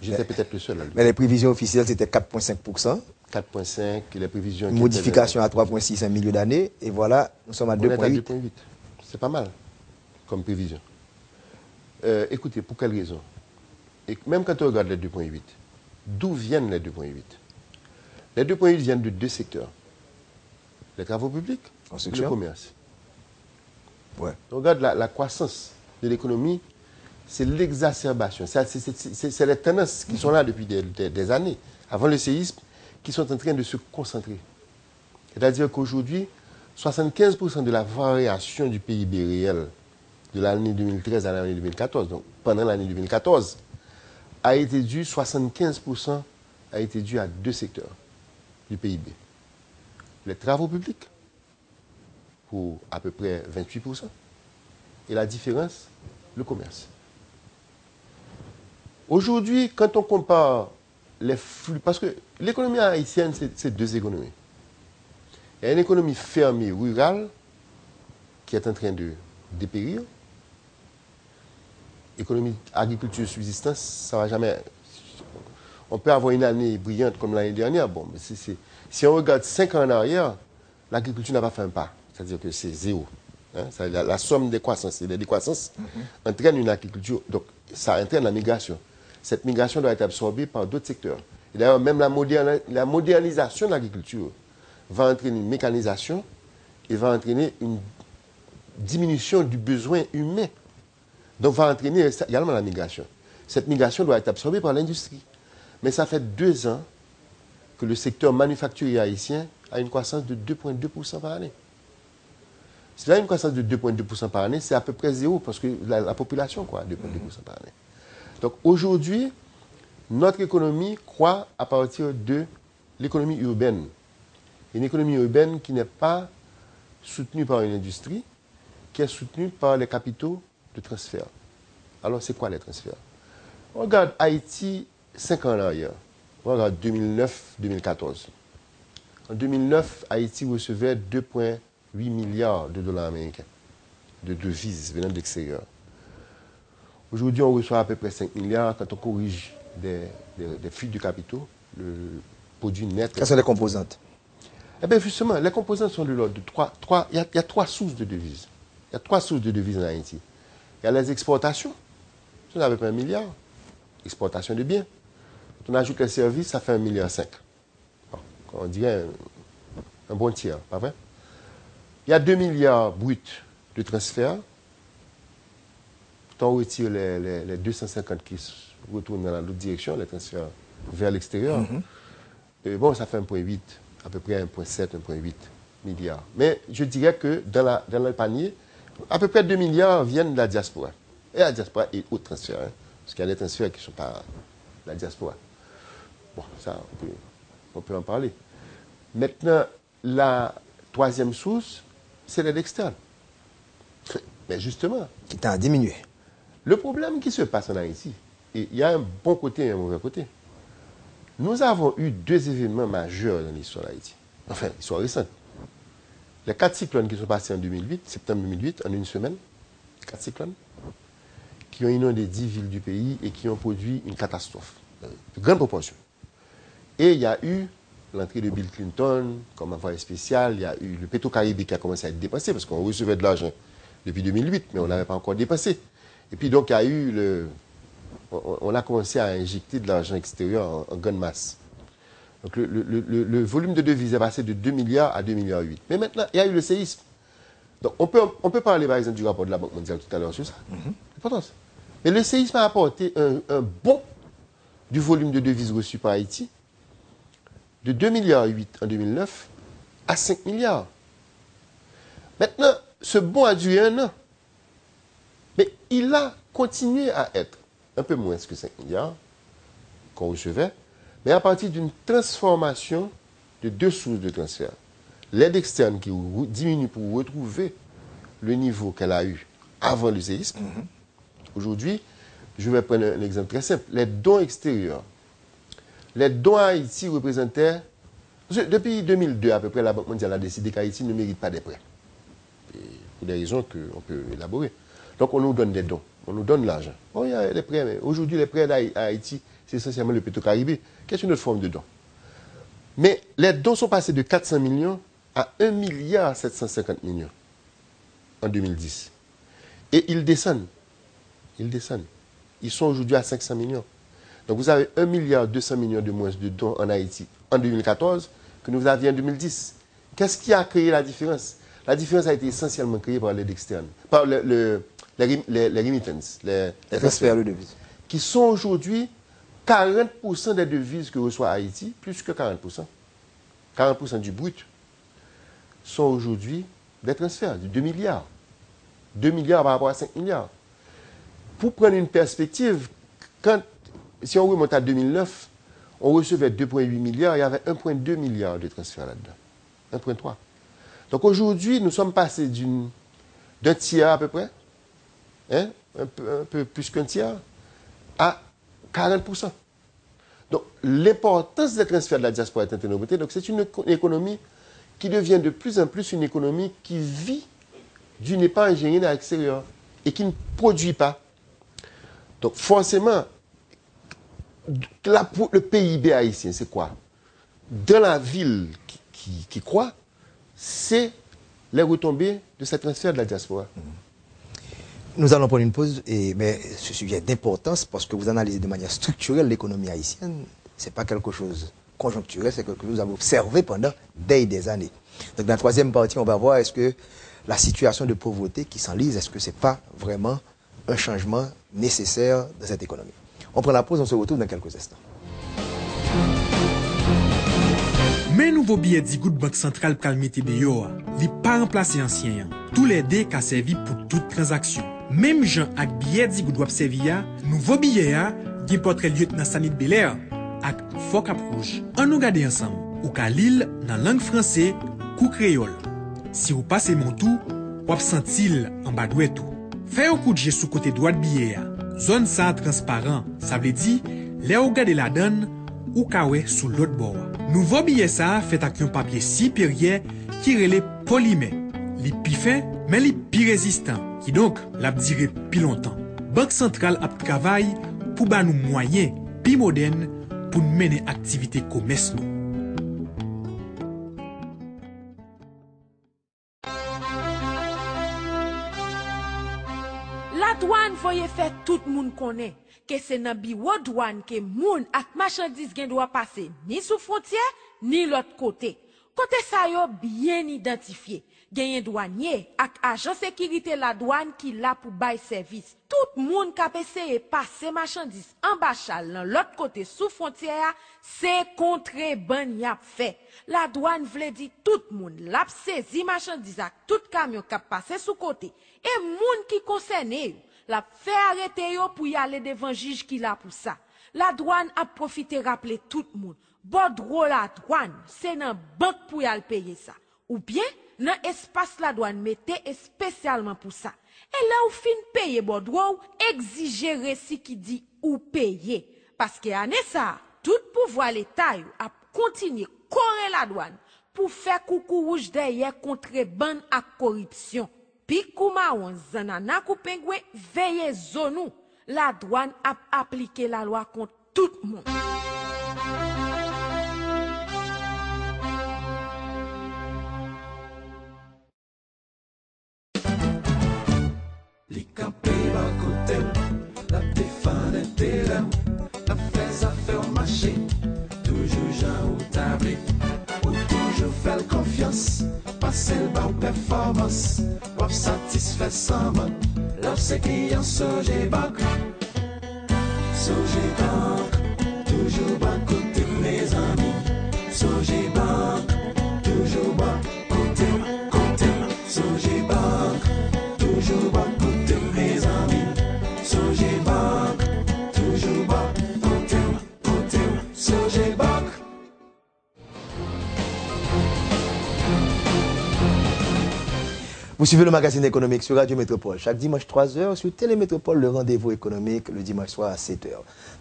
D: J'étais peut-être le seul à le dire.
A: Mais les prévisions officielles, c'était 4,5%.
D: 4,5, les prévisions...
A: Une modification à 3,6 en milieu d'année. Et voilà, nous sommes à 2,8.
D: C'est pas mal comme prévision. Écoutez, pour quelle raison? Et même quand on regarde les 2,8, d'où viennent les 2,8? Les 2,8 viennent de deux secteurs. Les travaux publics et le commerce.
A: Ouais.
D: On regarde la croissance de l'économie, c'est l'exacerbation. C'est les tendances qui sont là depuis des années, avant le séisme, qui sont en train de se concentrer. C'est-à-dire qu'aujourd'hui, 75% de la variation du PIB réel de l'année 2013 à l'année 2014, donc pendant l'année 2014, a été dû, 75% a été dû à deux secteurs du PIB. Les travaux publics, pour à peu près 28%, et la différence, le commerce. Aujourd'hui, quand on compare les flux, parce que l'économie haïtienne, c'est deux économies. Il y a une économie fermée, rurale, qui est en train de dépérir. Économie, agriculture, subsistance, ça ne va jamais... On peut avoir une année brillante comme l'année dernière, bon, mais si on regarde 5 ans en arrière, l'agriculture n'a pas fait un pas. C'est-à-dire que c'est zéro. Hein? La somme des croissances et des décroissances entraîne une agriculture, donc ça entraîne la migration. Cette migration doit être absorbée par d'autres secteurs. Et d'ailleurs, même la modernisation de l'agriculture va entraîner une mécanisation et va entraîner une diminution du besoin humain. Donc, va entraîner également la migration. Cette migration doit être absorbée par l'industrie. Mais ça fait 2 ans que le secteur manufacturier haïtien a une croissance de 2,2% par année. Si là, une croissance de 2,2% par année, c'est à peu près zéro, parce que la population, quoi, 2,2% par année. Donc, aujourd'hui, notre économie croît à partir de l'économie urbaine. Une économie urbaine qui n'est pas soutenue par une industrie, qui est soutenue par les capitaux de transfert. Alors, c'est quoi les transferts? On regarde Haïti 5 ans en arrière. On regarde 2009-2014. En 2009, Haïti recevait 2,8 milliards de dollars américains de devises venant de l'extérieur. Aujourd'hui, on reçoit à peu près 5 milliards. Quand on corrige des fuites de capitaux, le produit net...
A: Quelles sont les composantes?
D: Eh bien, justement, les composantes sont de l'ordre de 3. Il y a 3 sources de devises. Il y a 3 sources de devises en Haïti. Il y a les exportations. C'est à peu près 1 milliard. Exportation de biens. Quand on ajoute les services, ça fait 1,5 milliard. Bon, on dirait un bon tiers, pas vrai? Il y a 2 milliards bruts de transferts. Quand on retire les 250 qui retournent dans l'autre direction, les transferts vers l'extérieur, bon, ça fait 1,8, à peu près 1,7, 1,8 milliards. Mais je dirais que dans le panier, à peu près 2 milliards viennent de la diaspora. Et la diaspora est autre transfert, hein, parce qu'il y a des transferts qui ne sont pas la diaspora. Bon, ça, on peut en parler. Maintenant, la troisième source, c'est l'aide externe. Mais justement...
A: Qui tend à diminuer.
D: Le problème qui se passe en Haïti, et il y a un bon côté et un mauvais côté. Nous avons eu 2 événements majeurs dans l'histoire d'Haïti. Enfin, l'histoire récente. Les 4 cyclones qui sont passés en 2008, septembre 2008, en une semaine, 4 cyclones, qui ont inondé 10 villes du pays et qui ont produit une catastrophe de grande proportion. Et il y a eu l'entrée de Bill Clinton comme envoyé spécial, il y a eu le Petro-Caribé qui a commencé à être dépensé, parce qu'on recevait de l'argent depuis 2008, mais on n'avait pas encore dépensé. Et puis donc, il y a eu on a commencé à injecter de l'argent extérieur en grande masse. Donc le volume de devises est passé de 2 milliards à 2,8 milliards. Mais maintenant, il y a eu le séisme. Donc on peut parler par exemple du rapport de la Banque mondiale tout à l'heure sur ça. L'importance. Mais le séisme a apporté un bond du volume de devises reçues par Haïti de 2,8 milliards en 2009 à 5 milliards. Maintenant, ce bond a duré 1 an. Mais il a continué à être un peu moins que 5 milliards qu'on recevait, mais à partir d'une transformation de 2 sources de transfert. l'aide externe qui diminue pour retrouver le niveau qu'elle a eu avant le séisme. Aujourd'hui, je vais prendre un exemple très simple. Les dons extérieurs. Les dons à Haïti représentaient... Depuis 2002, à peu près, la Banque mondiale a décidé qu'Haïti ne mérite pas des prêts. Et pour des raisons qu'on peut élaborer. Donc, on nous donne des dons. On nous donne l'argent. Bon, il y a les prêts, mais aujourd'hui, les prêts à Haïti, c'est essentiellement le Petro-Caribé, qui est une autre forme de don. Mais les dons sont passés de 400 millions à 1 milliard 750 millions en 2010. Et ils descendent. Ils descendent. Ils sont aujourd'hui à 500 millions. Donc vous avez 1 milliard 200 millions de moins de dons en Haïti en 2014 que nous avions en 2010. Qu'est-ce qui a créé la différence? La différence a été essentiellement créée par l'aide externe, par les remittances, les transferts
A: de devises,
D: qui sont aujourd'hui 40% des devises que reçoit Haïti, plus que 40%. 40% du brut sont aujourd'hui des transferts de 2 milliards. 2 milliards par rapport à 5 milliards. Pour prendre une perspective, si on remonte à 2009, on recevait 2,8 milliards, il y avait 1,2 milliard de transferts là-dedans. 1,3. Donc aujourd'hui, nous sommes passés d'un tiers à peu près, un peu plus qu'un tiers, à 40%. Donc l'importance des transferts de la diaspora est internationale. Donc c'est une économie qui devient de plus en plus une économie qui vit d'une épargne générée à l'extérieur et qui ne produit pas. Donc forcément, le PIB haïtien, c'est quoi? Dans la ville qui croît, c'est les retombées de ces transferts de la diaspora.
A: Nous allons prendre une pause, mais ce sujet d'importance parce que vous analysez de manière structurelle l'économie haïtienne. Ce n'est pas quelque chose conjoncturel, c'est quelque chose que vous avez observé pendant des années. Donc dans la troisième partie, on va voir est-ce que la situation de pauvreté qui s'enlise, est-ce que ce n'est pas vraiment un changement nécessaire de cette économie. On prend la pause, on se retrouve dans quelques instants.
B: Mais nouveau billet dit Good Banque Centrale pral mette deyo, li pas remplacer ancien. Tous les deux qui servi pour toute transaction. Même Jean ak billet dit Good wap servi ya, nouveau billet a, gen portrait lieutenant Sanit Belair ak Focap Rouge. On nous garder ensemble. Ou ka lil dans langue français, kou créole. Si vous passez mon tout, wap sentil en bas doué tout. Fais un coup de jet sous côté droit de billet a. Zone ça transparent, ça veut dire, les ou gade la donne, ou kawe sous l'autre bord. Nouveau billet ça fait avec un papier supérieur qui relève polymère. Li pi fin, mais li pi résistant, qui donc l'a duré pi longtemps. Banque centrale a travail pour ba nous moyens pi moderne pour mener activité commerce nous.
E: La douane voye fait tout le monde connaît que c'est dans bureau douane que moun ak marchandise gen doit passer ni sous frontière ni l'autre côté. Côté ça yo bien identifié. Genyen douanier ak agent sécurité la douane qui là pour bay service. Tout moun ka essayer passer marchandise en bachal dans l'autre côté sous frontière, c'est contrebande y a fait. La douane vle di tout moun l'a saisi marchandise ak tout camion ka passer sous côté. Et moun qui concerné la fait arrêter yo pour y aller devant juge qui là pour ça. La douane a profité rappeler tout moun. Bon la douane, c'est dans banque pour y aller payer ça. Ou bien dans espace la douane mettez spécialement pour ça. Et là où fin payer bon exigez récit qui dit ou payer parce que année ça tout pouvoir l'état a continué correr la douane pour faire coucou rouge derrière contrebande à corruption. Puis Koumaon zanana kou pengwe veillez zonou. La douane a appliqué la loi contre tout le monde.
F: Les campés à côté, la défense était là, la fais affaire marché, toujours Jean ou tablé, ou toujours faire confiance, passer le bas ou performance, ou satisfait sans man, leur c'est client Sogé Bank, Sogé Bank, toujours bas côté mes amis, Sogé Bank, toujours bas côté, Sogé Bank, toujours bas côté mes amis, Sogé Bank, toujours bas côté, Sogé Bank.
A: Vous suivez le magazine économique sur Radio Métropole. Chaque dimanche 3h sur Télémétropole, le rendez-vous économique le dimanche soir à 7h.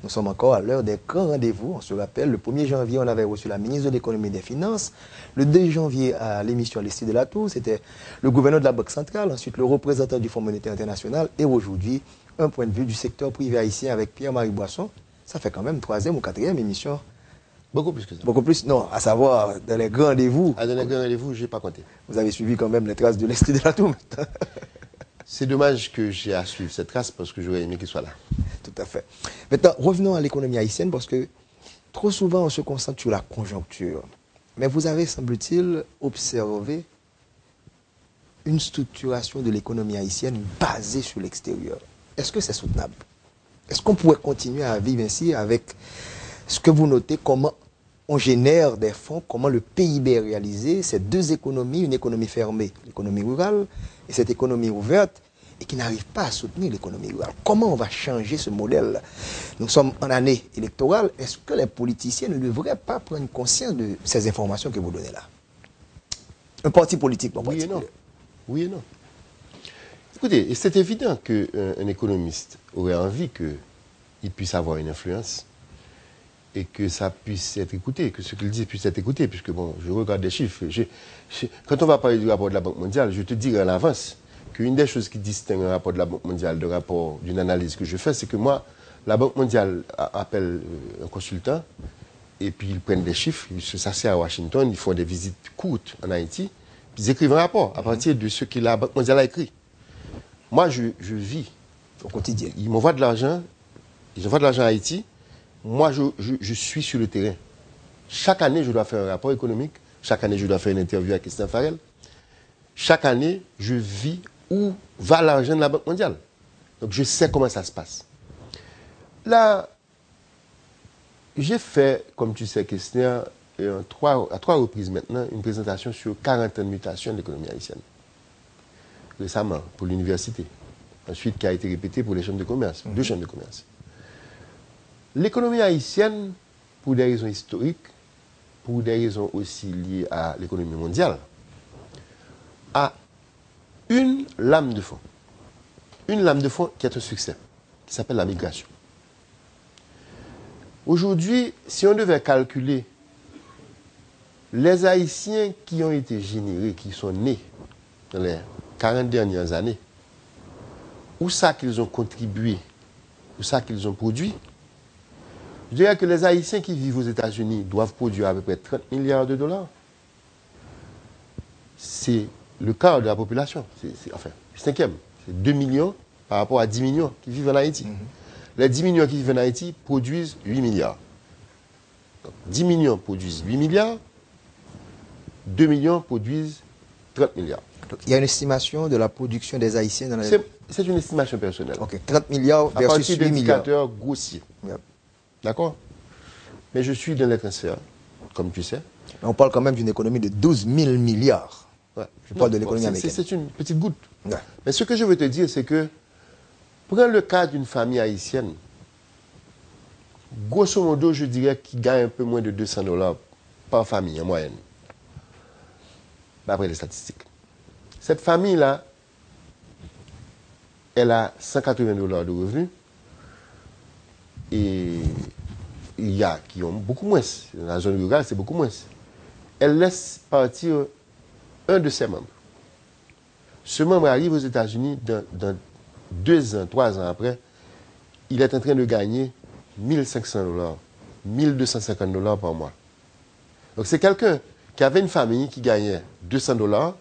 A: Nous sommes encore à l'heure des grands rendez-vous. On se rappelle, le 1er janvier, on avait reçu la ministre de l'économie et des finances. Le 2 janvier, à l'émission L'Estrie de la Tour, c'était le gouverneur de la Banque centrale, ensuite le représentant du Fonds monétaire international et aujourd'hui, un point de vue du secteur privé haïtien avec Pierre-Marie Boisson. Ça fait quand même 3e ou 4e émission.
D: Beaucoup plus que ça.
A: Beaucoup plus, non, à savoir, dans les grands rendez-vous.
D: Dans les grands rendez-vous, je n'ai pas compté.
A: Vous avez suivi quand même les traces de l'Estrie de la Tour.
D: C'est dommage que j'ai à suivre cette trace parce que j'aurais aimé qu'il soit là.
A: Tout à fait. Maintenant, revenons à l'économie haïtienne parce que trop souvent on se concentre sur la conjoncture. Mais vous avez, semble-t-il, observé une structuration de l'économie haïtienne basée sur l'extérieur. Est-ce que c'est soutenable? Est-ce qu'on pourrait continuer à vivre ainsi avec ce que vous notez, comment on génère des fonds, comment le PIB est réalisé, ces deux économies, une économie fermée, l'économie rurale, et cette économie ouverte, et qui n'arrive pas à soutenir l'économie rurale. Comment on va changer ce modèle? Nous sommes en année électorale. Est-ce que les politiciens ne devraient pas prendre conscience de ces informations que vous donnez là? Un parti politique, en
D: Oui et non.
A: particulier.
D: Oui et non. Écoutez, c'est évident qu'un économiste aurait envie qu'il puisse avoir une influence et que ça puisse être écouté, que ce qu'il dit puisse être écouté, puisque bon, je regarde des chiffres. Quand on va parler du rapport de la Banque mondiale, je te dirai en avance qu'une des choses qui distingue un rapport de la Banque mondiale d'un rapport d'une analyse que je fais, c'est que moi, la Banque mondiale appelle un consultant et puis ils prennent des chiffres, ils se s'assient à Washington, ils font des visites courtes en Haïti, puis ils écrivent un rapport à partir de ce que la Banque mondiale a écrit. Moi, je vis
A: Au quotidien.
D: ils m'envoient de l'argent, ils envoient de l'argent à Haïti. Moi, je suis sur le terrain. Chaque année, je dois faire un rapport économique. Chaque année, je dois faire une interview avec Christian Farel. Chaque année, je vis où va l'argent de la Banque mondiale. Donc, je sais comment ça se passe. Là, j'ai fait, comme tu sais, Christian, à 3 reprises maintenant, une présentation sur 40 ans de mutation de l'économie haïtienne. Récemment, pour l'université. Ensuite, qui a été répétée pour les chambres de commerce, 2 chambres de commerce. L'économie haïtienne, pour des raisons historiques, pour des raisons aussi liées à l'économie mondiale, a une lame de fond. Une lame de fond qui est un succès, qui s'appelle la migration. Aujourd'hui, si on devait calculer les Haïtiens qui ont été générés, qui sont nés dans les 40 dernières années, où ça qu'ils ont contribué, où ça qu'ils ont produit, je dirais que les Haïtiens qui vivent aux États-Unis doivent produire à peu près 30 milliards de dollars. C'est le quart de la population. Enfin, 5e. C'est 2 millions par rapport à 10 millions qui vivent en Haïti. Les 10 millions qui vivent en Haïti produisent 8 milliards. Donc, 10 millions produisent 8 milliards. 2 millions produisent 30 milliards.
A: Donc, il y a une estimation de la production des Haïtiens dans la...
D: C'est une estimation personnelle.
A: Ok, 30 milliards
D: À
A: versus
D: partir
A: 8 milliards.
D: d'indicateurs grossiers.
A: Yep.
D: D'accord? Mais je suis dans les transferts, comme tu sais.
A: Mais on parle quand même d'une économie de 12 000 milliards.
D: Ouais.
A: Je parle de
D: Non,
A: l'économie américaine.
D: C'est une petite goutte.
A: Ouais.
D: Mais ce que je veux te dire, c'est que, prends le cas d'une famille haïtienne, grosso modo, je dirais qu'il gagne un peu moins de 200 dollars par famille, en moyenne. D'après les statistiques. Cette famille-là, elle a 180 dollars de revenus. Et il y a qui ont beaucoup moins. Dans la zone rurale, c'est beaucoup moins. Elle laisse partir un de ses membres. Ce membre arrive aux États-Unis dans 2 ans, 3 ans après. Il est en train de gagner 1500 dollars, 1250 dollars par mois. Donc c'est quelqu'un qui avait une famille qui gagnait 200 dollars,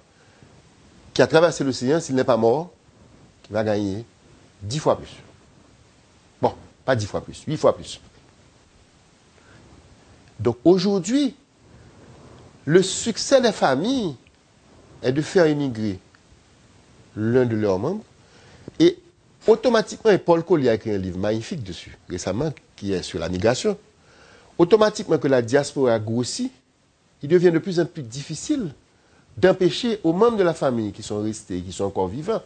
D: qui a traversé l'océan, s'il n'est pas mort, qui va gagner 10 fois plus. Bon, pas 10 fois plus, 8 fois plus. Donc aujourd'hui, le succès des familles est de faire émigrer l'un de leurs membres et automatiquement, et Paul Collier a écrit un livre magnifique dessus, récemment, qui est sur la migration, automatiquement que la diaspora grossit, il devient de plus en plus difficile d'empêcher aux membres de la famille qui sont restés, qui sont encore vivants,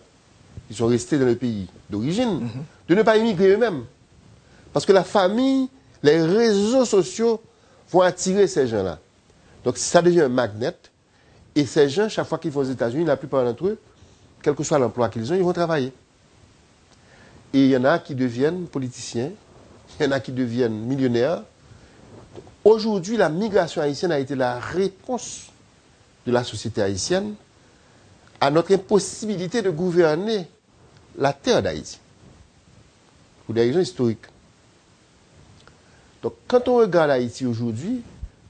D: qui sont restés dans le pays d'origine, de ne pas émigrer eux-mêmes. Parce que la famille, les réseaux sociaux vont attirer ces gens-là. Donc ça devient un magnet. Et ces gens, chaque fois qu'ils vont aux États-Unis, la plupart d'entre eux quel que soit l'emploi qu'ils ont, ils vont travailler. Et il y en a qui deviennent politiciens, il y en a qui deviennent millionnaires. Aujourd'hui, la migration haïtienne a été la réponse de la société haïtienne à notre impossibilité de gouverner la terre d'Haïti, pour des raisons historiques. Donc, quand on regarde Haïti aujourd'hui,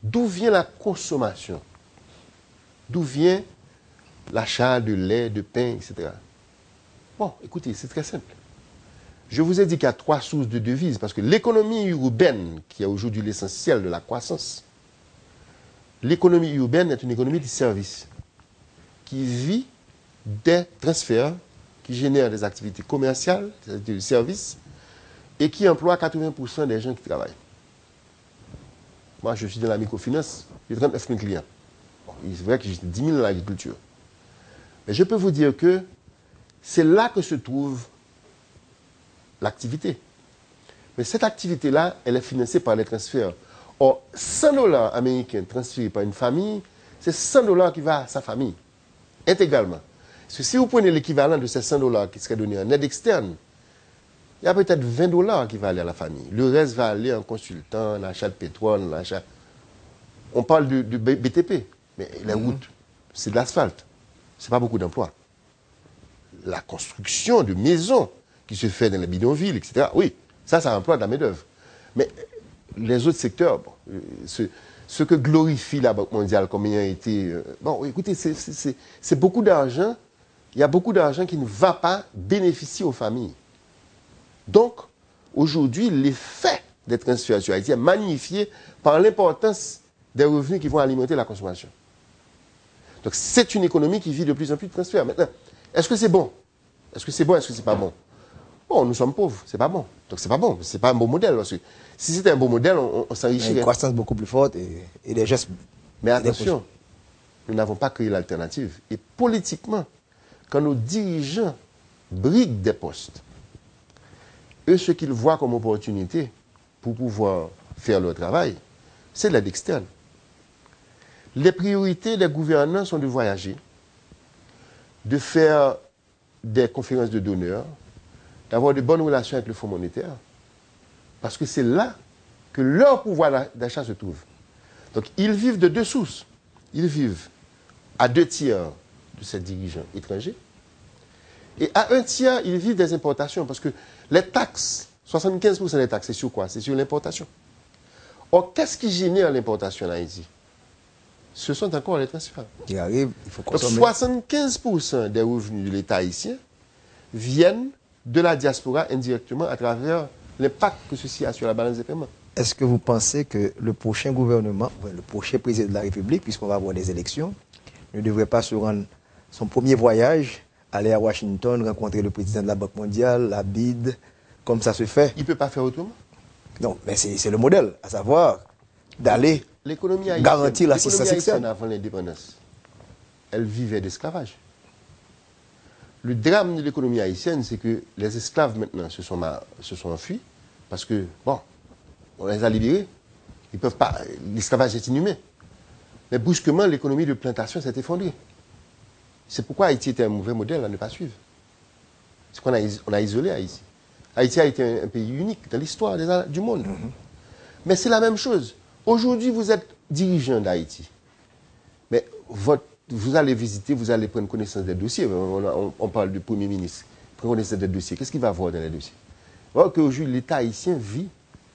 D: d'où vient la consommation? D'où vient l'achat de lait, de pain, etc. Bon, écoutez, c'est très simple. Je vous ai dit qu'il y a 3 sources de devises, parce que l'économie urbaine, qui est aujourd'hui l'essentiel de la croissance, l'économie urbaine est une économie de services, qui vit des transferts, qui génèrent des activités commerciales, des activités de services, et qui emploie 80% des gens qui travaillent. Moi, je suis dans la microfinance, j'ai 39 000 clients. Bon, c'est vrai que j'ai 10 000 dans l'agriculture. Mais je peux vous dire que c'est là que se trouve l'activité. Mais cette activité-là, elle est financée par les transferts. Or, 100 $ américains transférés par une famille, c'est 100 $ qui va à sa famille, intégralement. Parce que si vous prenez l'équivalent de ces 100 $ qui seraient donnés en aide externe, il y a peut-être 20 $ qui va aller à la famille. Le reste va aller en consultant, en achat de pétrole, en achat... On parle de BTP, mais les routes, c'est de l'asphalte. Ce n'est pas beaucoup d'emplois. La construction de maisons qui se fait dans les bidonvilles, etc., oui, ça emploie de la main-d'œuvre. Mais les autres secteurs, bon, ce que glorifie la Banque mondiale comme ayant été... bon, écoutez, c'est beaucoup d'argent. Il y a beaucoup d'argent qui ne va pas bénéficier aux familles. Donc, aujourd'hui, l'effet des transferts sur Haïti est magnifié par l'importance des revenus qui vont alimenter la consommation. Donc, c'est une économie qui vit de plus en plus de transferts. Maintenant, est-ce que c'est bon? Est-ce que c'est bon? Est-ce que c'est pas bon? Bon, nous sommes pauvres, c'est pas bon. Donc, c'est pas bon. C'est pas un bon modèle. Parce que si c'était un bon modèle, on s'enrichirait.
A: Une croissance beaucoup plus forte et des gestes.
D: Mais attention, nous n'avons pas créé l'alternative. Et politiquement, quand nos dirigeants briguent des postes, eux, ce qu'ils voient comme opportunité pour pouvoir faire leur travail, c'est l'aide externe. Les priorités des gouvernants sont de voyager, de faire des conférences de donneurs, d'avoir de bonnes relations avec le Fonds monétaire, parce que c'est là que leur pouvoir d'achat se trouve. Donc, ils vivent de 2 sources. Ils vivent à 2 tiers de ces dirigeants étrangers, et à 1 tiers, ils vivent des importations, parce que les taxes, 75% des taxes, c'est sur quoi? C'est sur l'importation. Or, qu'est-ce qui génère l'importation en Haïti? Ce sont encore les transferts.
A: Qui arrive, il faut
D: Donc,
A: consommer.
D: 75% des revenus de l'État haïtien viennent de la diaspora indirectement à travers l'impact que ceci a sur la balance des paiements.
A: Est-ce que vous pensez que le prochain gouvernement, le prochain président de la République, puisqu'on va avoir des élections, ne devrait pas se rendre son premier voyage, aller à Washington, rencontrer le président de la Banque mondiale, la BID, comme ça se fait?
D: Il ne peut pas faire autrement.
A: Non, mais c'est le modèle, à savoir d'aller garantir l'assistance externe.
D: Avant l'indépendance, elle vivait d'esclavage. Le drame de l'économie haïtienne, c'est que les esclaves maintenant se sont enfuis parce que, bon, on les a libérés. Ils peuvent pas. L'esclavage est inhumain. Mais brusquement, l'économie de plantation s'est effondrée. C'est pourquoi Haïti était un mauvais modèle à ne pas suivre. C'est qu'on a isolé Haïti. Haïti a été un pays unique dans l'histoire du monde. Mais c'est la même chose. Aujourd'hui, vous êtes dirigeant d'Haïti. Mais vous allez visiter, vous allez prendre connaissance des dossiers. On parle du Premier ministre. Prendre connaissance des dossiers. Qu'est-ce qu'il va voir dans les dossiers? Alors qu'aujourd'hui, l'État haïtien vit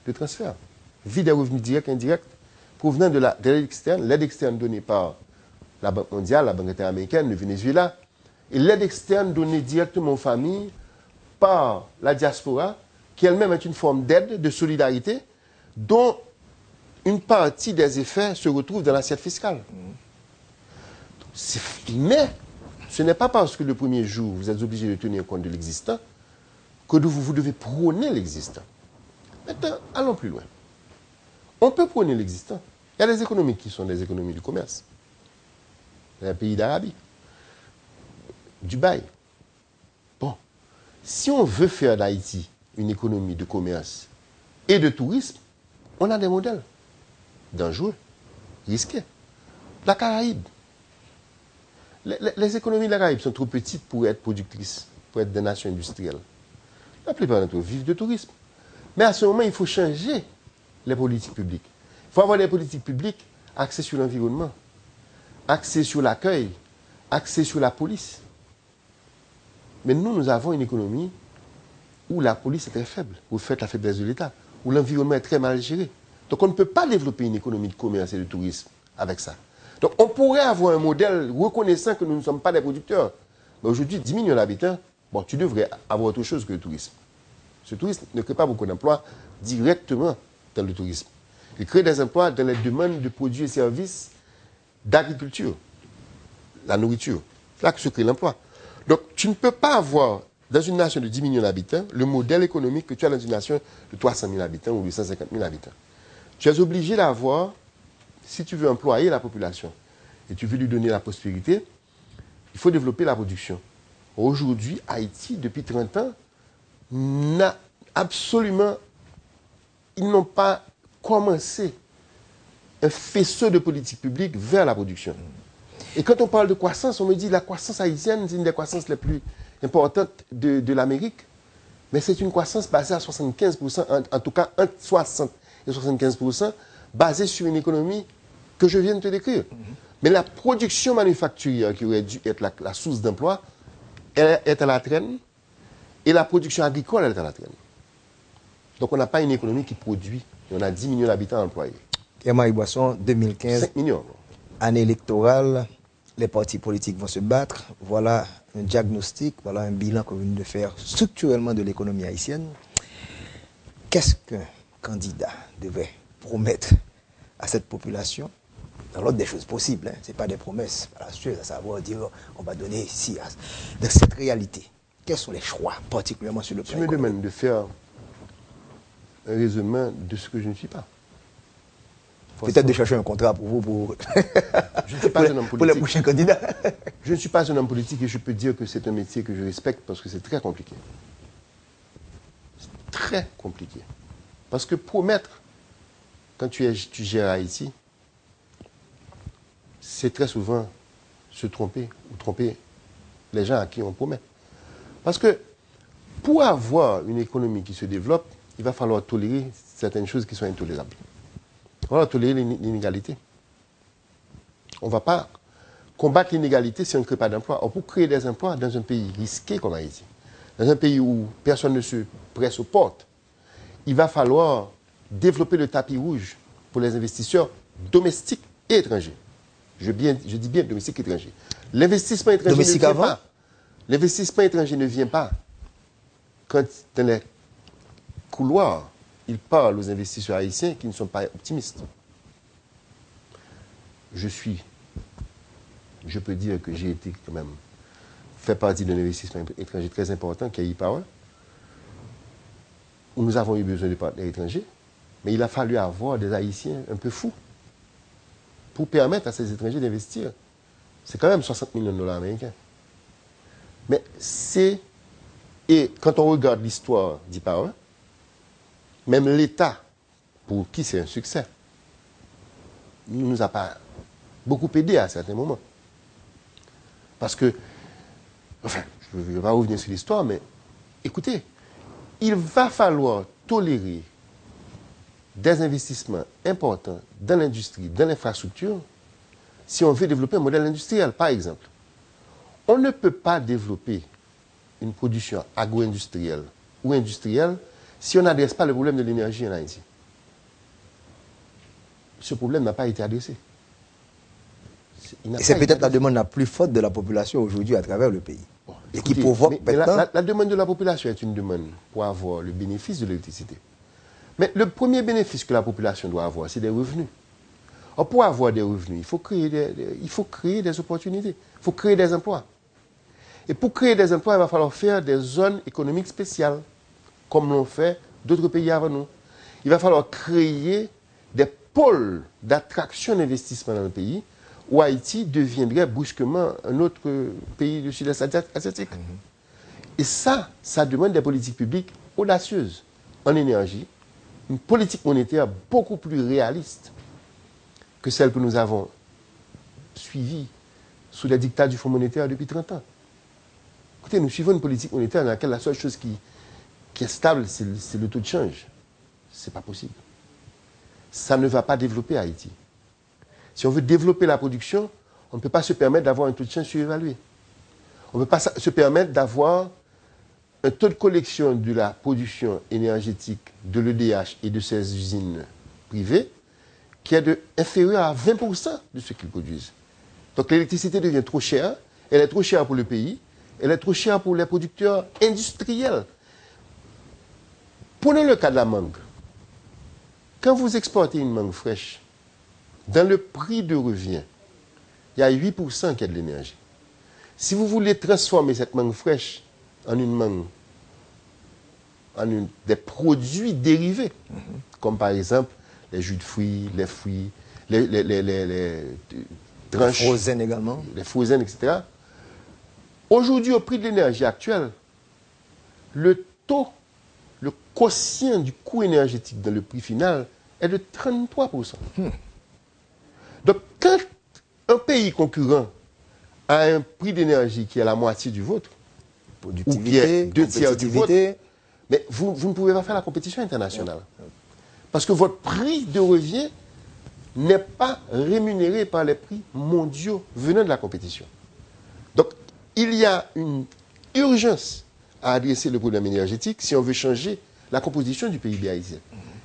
D: de transfert. Vit des revenus directs et indirects provenant de l'aide externe. L'aide externe donnée par la Banque mondiale, la Banque interaméricaine, le Venezuela. Et l'aide externe donnée directement aux familles par la diaspora, qui elle-même est une forme d'aide, de solidarité, dont une partie des effets se retrouve dans l'assiette fiscale. Mais ce n'est pas parce que le premier jour, vous êtes obligé de tenir compte de l'existant, que vous devez prôner l'existant. Maintenant, allons plus loin. On peut prôner l'existant. Il y a des économies qui sont des économies du commerce. Les pays d'Arabie, Dubaï. Bon, si on veut faire d'Haïti une économie de commerce et de tourisme, on a des modèles dangereux, risqués. La Caraïbe. Les économies de la Caraïbe sont trop petites pour être productrices, pour être des nations industrielles. La plupart d'entre eux vivent de tourisme. Mais à ce moment, il faut changer les politiques publiques. Il faut avoir des politiques publiques axées sur l'environnement, axées sur l'accueil, axées sur la police. Mais nous avons une économie où la police est très faible, où vous faites la faiblesse de l'État, où l'environnement est très mal géré. Donc on ne peut pas développer une économie de commerce et de tourisme avec ça. Donc on pourrait avoir un modèle reconnaissant que nous ne sommes pas des producteurs. Mais aujourd'hui, 10 millions d'habitants, bon, tu devrais avoir autre chose que le tourisme. Ce tourisme ne crée pas beaucoup d'emplois directement dans le tourisme. Il crée des emplois dans les demandes de produits et services d'agriculture, la nourriture. C'est là que se crée l'emploi. Donc tu ne peux pas avoir, dans une nation de 10 millions d'habitants, le modèle économique que tu as dans une nation de 300 000 habitants ou de 150 000 habitants. Tu es obligé d'avoir, si tu veux employer la population et tu veux lui donner la prospérité, il faut développer la production. Aujourd'hui, Haïti, depuis 30 ans, n'a absolument, ils n'ont pas commencé un faisceau de politique publique vers la production. Et quand on parle de croissance, on me dit que la croissance haïtienne, c'est une des croissances les plus importantes de l'Amérique. Mais c'est une croissance basée à 75%, en tout cas entre 60 et 75%, basée sur une économie que je viens de te décrire. Mais la production manufacturière, qui aurait dû être la source d'emploi, elle est à la traîne, et la production agricole, elle est à la traîne. Donc on n'a pas une économie qui produit. Et on a 10 millions d'habitants employés.
A: Pierre-Marie Boisson, 2015,
D: 5 millions.
A: année électorale, les partis politiques vont se battre. Voilà un diagnostic, voilà un bilan qu'on vient de faire structurellement de l'économie haïtienne. Qu'est-ce qu'un candidat devrait promettre à cette population dans l'ordre des choses possibles, hein? Ce n'est pas des promesses, voilà, sûr, à savoir dire on va donner ici. Dans cette réalité, quels sont les choix, particulièrement sur le plan économique?
D: Tu me demandes de faire un résumé de ce que je ne suis pas.
A: Peut-être de chercher un contrat pour vous,
D: je ne suis pas un homme
A: pour
D: politique.
A: les prochains candidats.
D: Je ne suis pas un homme politique et je peux dire que c'est un métier que je respecte parce que c'est très compliqué. C'est très compliqué. Parce que promettre, quand tu gères Haïti, c'est très souvent se tromper ou tromper les gens à qui on promet. Parce que pour avoir une économie qui se développe, il va falloir tolérer certaines choses qui sont intolérables. Il va falloir tolérer l'inégalité. On ne va pas combattre l'inégalité si on ne crée pas d'emplois. Pour créer des emplois dans un pays risqué comme Haïti, dans un pays où personne ne se presse aux portes, il va falloir développer le tapis rouge pour les investisseurs domestiques et étrangers. Je dis bien domestiques et étrangers. L'investissement étranger
A: Domestique
D: ne vient
A: avant?
D: pas. L'investissement étranger ne vient pas quand dans les couloirs, il parle aux investisseurs haïtiens qui ne sont pas optimistes. Je peux dire que j'ai été quand même fait partie d'un investissement étranger très important qui est E-Power, où nous avons eu besoin de partenaires étrangers, mais il a fallu avoir des Haïtiens un peu fous pour permettre à ces étrangers d'investir. C'est quand même 60 millions de dollars américains. Mais c'est... Et quand on regarde l'histoire d'E-Power, même l'État, pour qui c'est un succès, ne nous a pas beaucoup aidé à certains moments. Parce que, enfin, je ne vais pas revenir sur l'histoire, mais écoutez, il va falloir tolérer des investissements importants dans l'industrie, dans l'infrastructure, si on veut développer un modèle industriel. Par exemple, on ne peut pas développer une production agro-industrielle ou industrielle si on n'adresse pas le problème de l'énergie en Haïti. Ce problème n'a pas été adressé.
A: Et c'est peut-être la demande la plus forte de la population aujourd'hui à travers le pays.
D: Bon,
A: et
D: écoutez,
A: qui provoque
D: mais
A: maintenant...
D: la demande de la population est une demande pour avoir le bénéfice de l'électricité. Mais le premier bénéfice que la population doit avoir, c'est des revenus. Or, pour avoir des revenus, il faut créer des opportunités, il faut créer des emplois. Et pour créer des emplois, il va falloir faire des zones économiques spéciales, comme l'ont fait d'autres pays avant nous. Il va falloir créer des pôles d'attraction d'investissement dans le pays, où Haïti deviendrait brusquement un autre pays du sud-est asiatique. Et ça demande des politiques publiques audacieuses en énergie, une politique monétaire beaucoup plus réaliste que celle que nous avons suivie sous les dictats du Fonds monétaire depuis 30 ans. Écoutez, nous suivons une politique monétaire dans laquelle la seule chose qui est stable, c'est le taux de change. Ce n'est pas possible. Ça ne va pas développer Haïti. Si on veut développer la production, on ne peut pas se permettre d'avoir un taux de change surévalué. On ne peut pas se permettre d'avoir un taux de collection de la production énergétique de l'EDH et de ses usines privées qui est inférieur à 20% de ce qu'ils produisent. Donc l'électricité devient trop chère, elle est trop chère pour le pays, elle est trop chère pour les producteurs industriels. Prenons le cas de la mangue. Quand vous exportez une mangue fraîche, dans le prix de revient, il y a 8% qui est de l'énergie. Si vous voulez transformer cette mangue fraîche en une mangue, des produits dérivés, comme par exemple les jus de fruits, les fruits, les tranches,
A: les frozen également,
D: les frozen, etc. Aujourd'hui, au prix de l'énergie actuelle, le taux, le quotient du coût énergétique dans le prix final est de 33%. Donc, quand un pays concurrent a un prix d'énergie qui est la moitié du vôtre, ou qui est 2/3 du vôtre, mais vous ne pouvez pas faire la compétition internationale. Parce que votre prix de revient n'est pas rémunéré par les prix mondiaux venant de la compétition. Donc, il y a une urgence à adresser le problème énergétique si on veut changer la composition du PIB haïtien.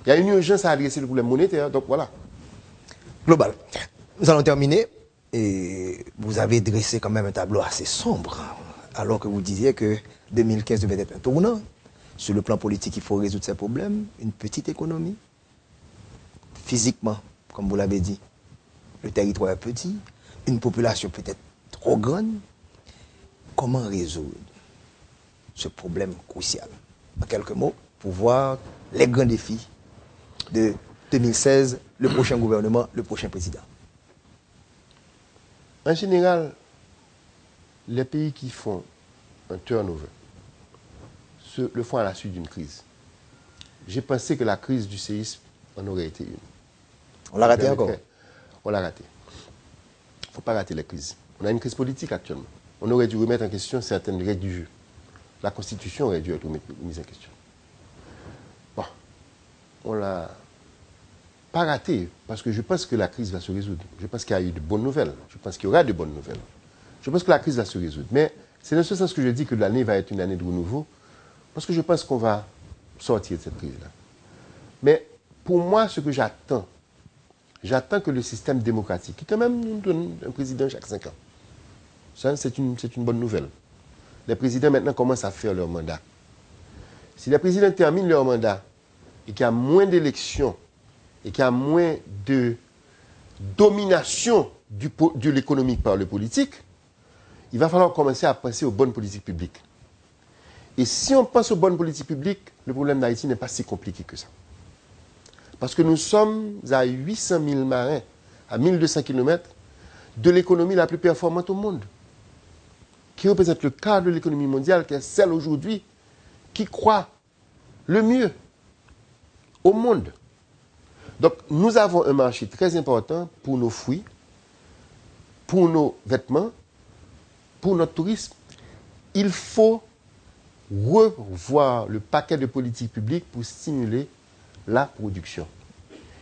D: Il y a une urgence à adresser le problème monétaire, donc voilà.
A: Global. Nous allons terminer. Et vous avez dressé quand même un tableau assez sombre, alors que vous disiez que 2015 devait être un tournant. Sur le plan politique, il faut résoudre ces problèmes. Une petite économie. Physiquement, comme vous l'avez dit, le territoire est petit. Une population peut-être trop grande. Comment résoudre ce problème crucial? En quelques mots, pour voir les grands défis de 2016, le prochain gouvernement, le prochain président.
D: En général, les pays qui font un turnover le font à la suite d'une crise. J'ai pensé que la crise du séisme en aurait été une.
A: On l'a raté encore.
D: On l'a raté. Il ne faut pas rater les crises. On a une crise politique actuellement. On aurait dû remettre en question certaines règles du jeu. La Constitution aurait dû être mise en question. Bon, on l'a pas raté, parce que je pense que la crise va se résoudre. Je pense qu'il y a eu de bonnes nouvelles. Je pense qu'il y aura de bonnes nouvelles. Je pense que la crise va se résoudre. Mais c'est dans ce sens que je dis que l'année va être une année de renouveau, parce que je pense qu'on va sortir de cette crise-là. Mais pour moi, ce que j'attends que le système démocratique, qui quand même nous donne un président chaque 5 ans, ça c'est une bonne nouvelle. Les présidents maintenant commencent à faire leur mandat. Si les présidents terminent leur mandat et qu'il y a moins d'élections, et qu'il y a moins de domination de l'économie par le politique, il va falloir commencer à penser aux bonnes politiques publiques. Et si on pense aux bonnes politiques publiques, le problème d'Haïti n'est pas si compliqué que ça. Parce que nous sommes à 800 000 marins, à 1200 km, de l'économie la plus performante au monde, qui représente le quart de l'économie mondiale, qui est celle aujourd'hui qui croît le mieux au monde. Donc, nous avons un marché très important pour nos fruits, pour nos vêtements, pour notre tourisme. Il faut revoir le paquet de politiques publiques pour stimuler la production.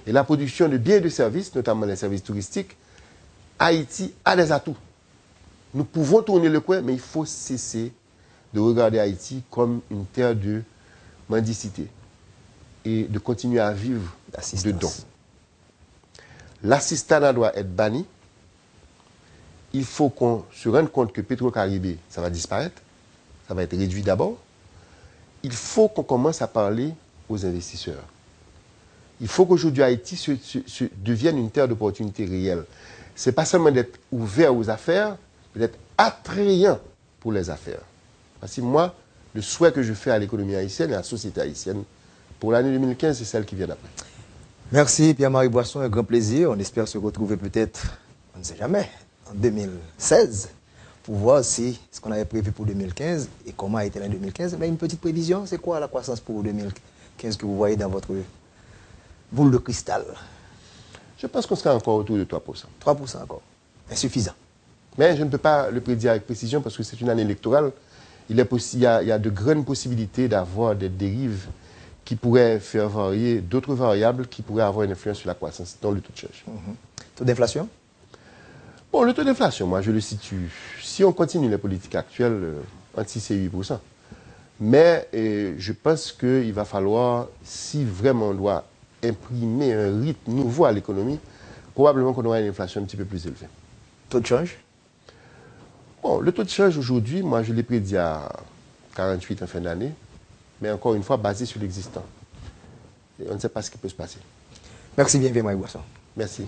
D: Et la production de biens et de services, notamment les services touristiques, Haïti a des atouts. Nous pouvons tourner le coin, mais il faut cesser de regarder Haïti comme une terre de mendicité et de continuer à vivre de dons. L'assistanat doit être banni. Il faut qu'on se rende compte que Petro-Caribé, ça va disparaître. Ça va être réduit d'abord. Il faut qu'on commence à parler aux investisseurs. Il faut qu'aujourd'hui Haïti devienne une terre d'opportunités réelles. Ce n'est pas seulement d'être ouvert aux affaires, mais d'être attrayant pour les affaires. Parce que moi, le souhait que je fais à l'économie haïtienne et à la société haïtienne, pour l'année 2015, c'est celle qui vient d'après.
A: Merci Pierre-Marie Boisson, un grand plaisir. On espère se retrouver peut-être, on ne sait jamais, en 2016, pour voir si ce qu'on avait prévu pour 2015 et comment a été l'année 2015. Mais une petite prévision, c'est quoi la croissance pour 2015 que vous voyez dans votre boule de cristal?
D: Je pense qu'on sera encore autour de 3%.
A: 3% encore. Insuffisant.
D: Mais je ne peux pas le prédire avec précision parce que c'est une année électorale. Il y a de grandes possibilités d'avoir des dérives qui pourraient faire varier d'autres variables qui pourraient avoir une influence sur la croissance, dont le taux de change.
A: Taux d'inflation?
D: Bon, le taux d'inflation, moi, je le situe. Si on continue les politiques actuelles, entre 6 et 8%. Mais je pense qu'il va falloir, si vraiment on doit imprimer un rythme nouveau à l'économie, probablement qu'on aura une inflation un petit peu plus élevée.
A: Taux de change?
D: Bon, le taux de change aujourd'hui, moi, je l'ai prédit à 48 en fin d'année, mais encore une fois, basé sur l'existant. Et on ne sait pas ce qui peut se passer.
A: Merci bien, Mike Boisson.
D: Merci.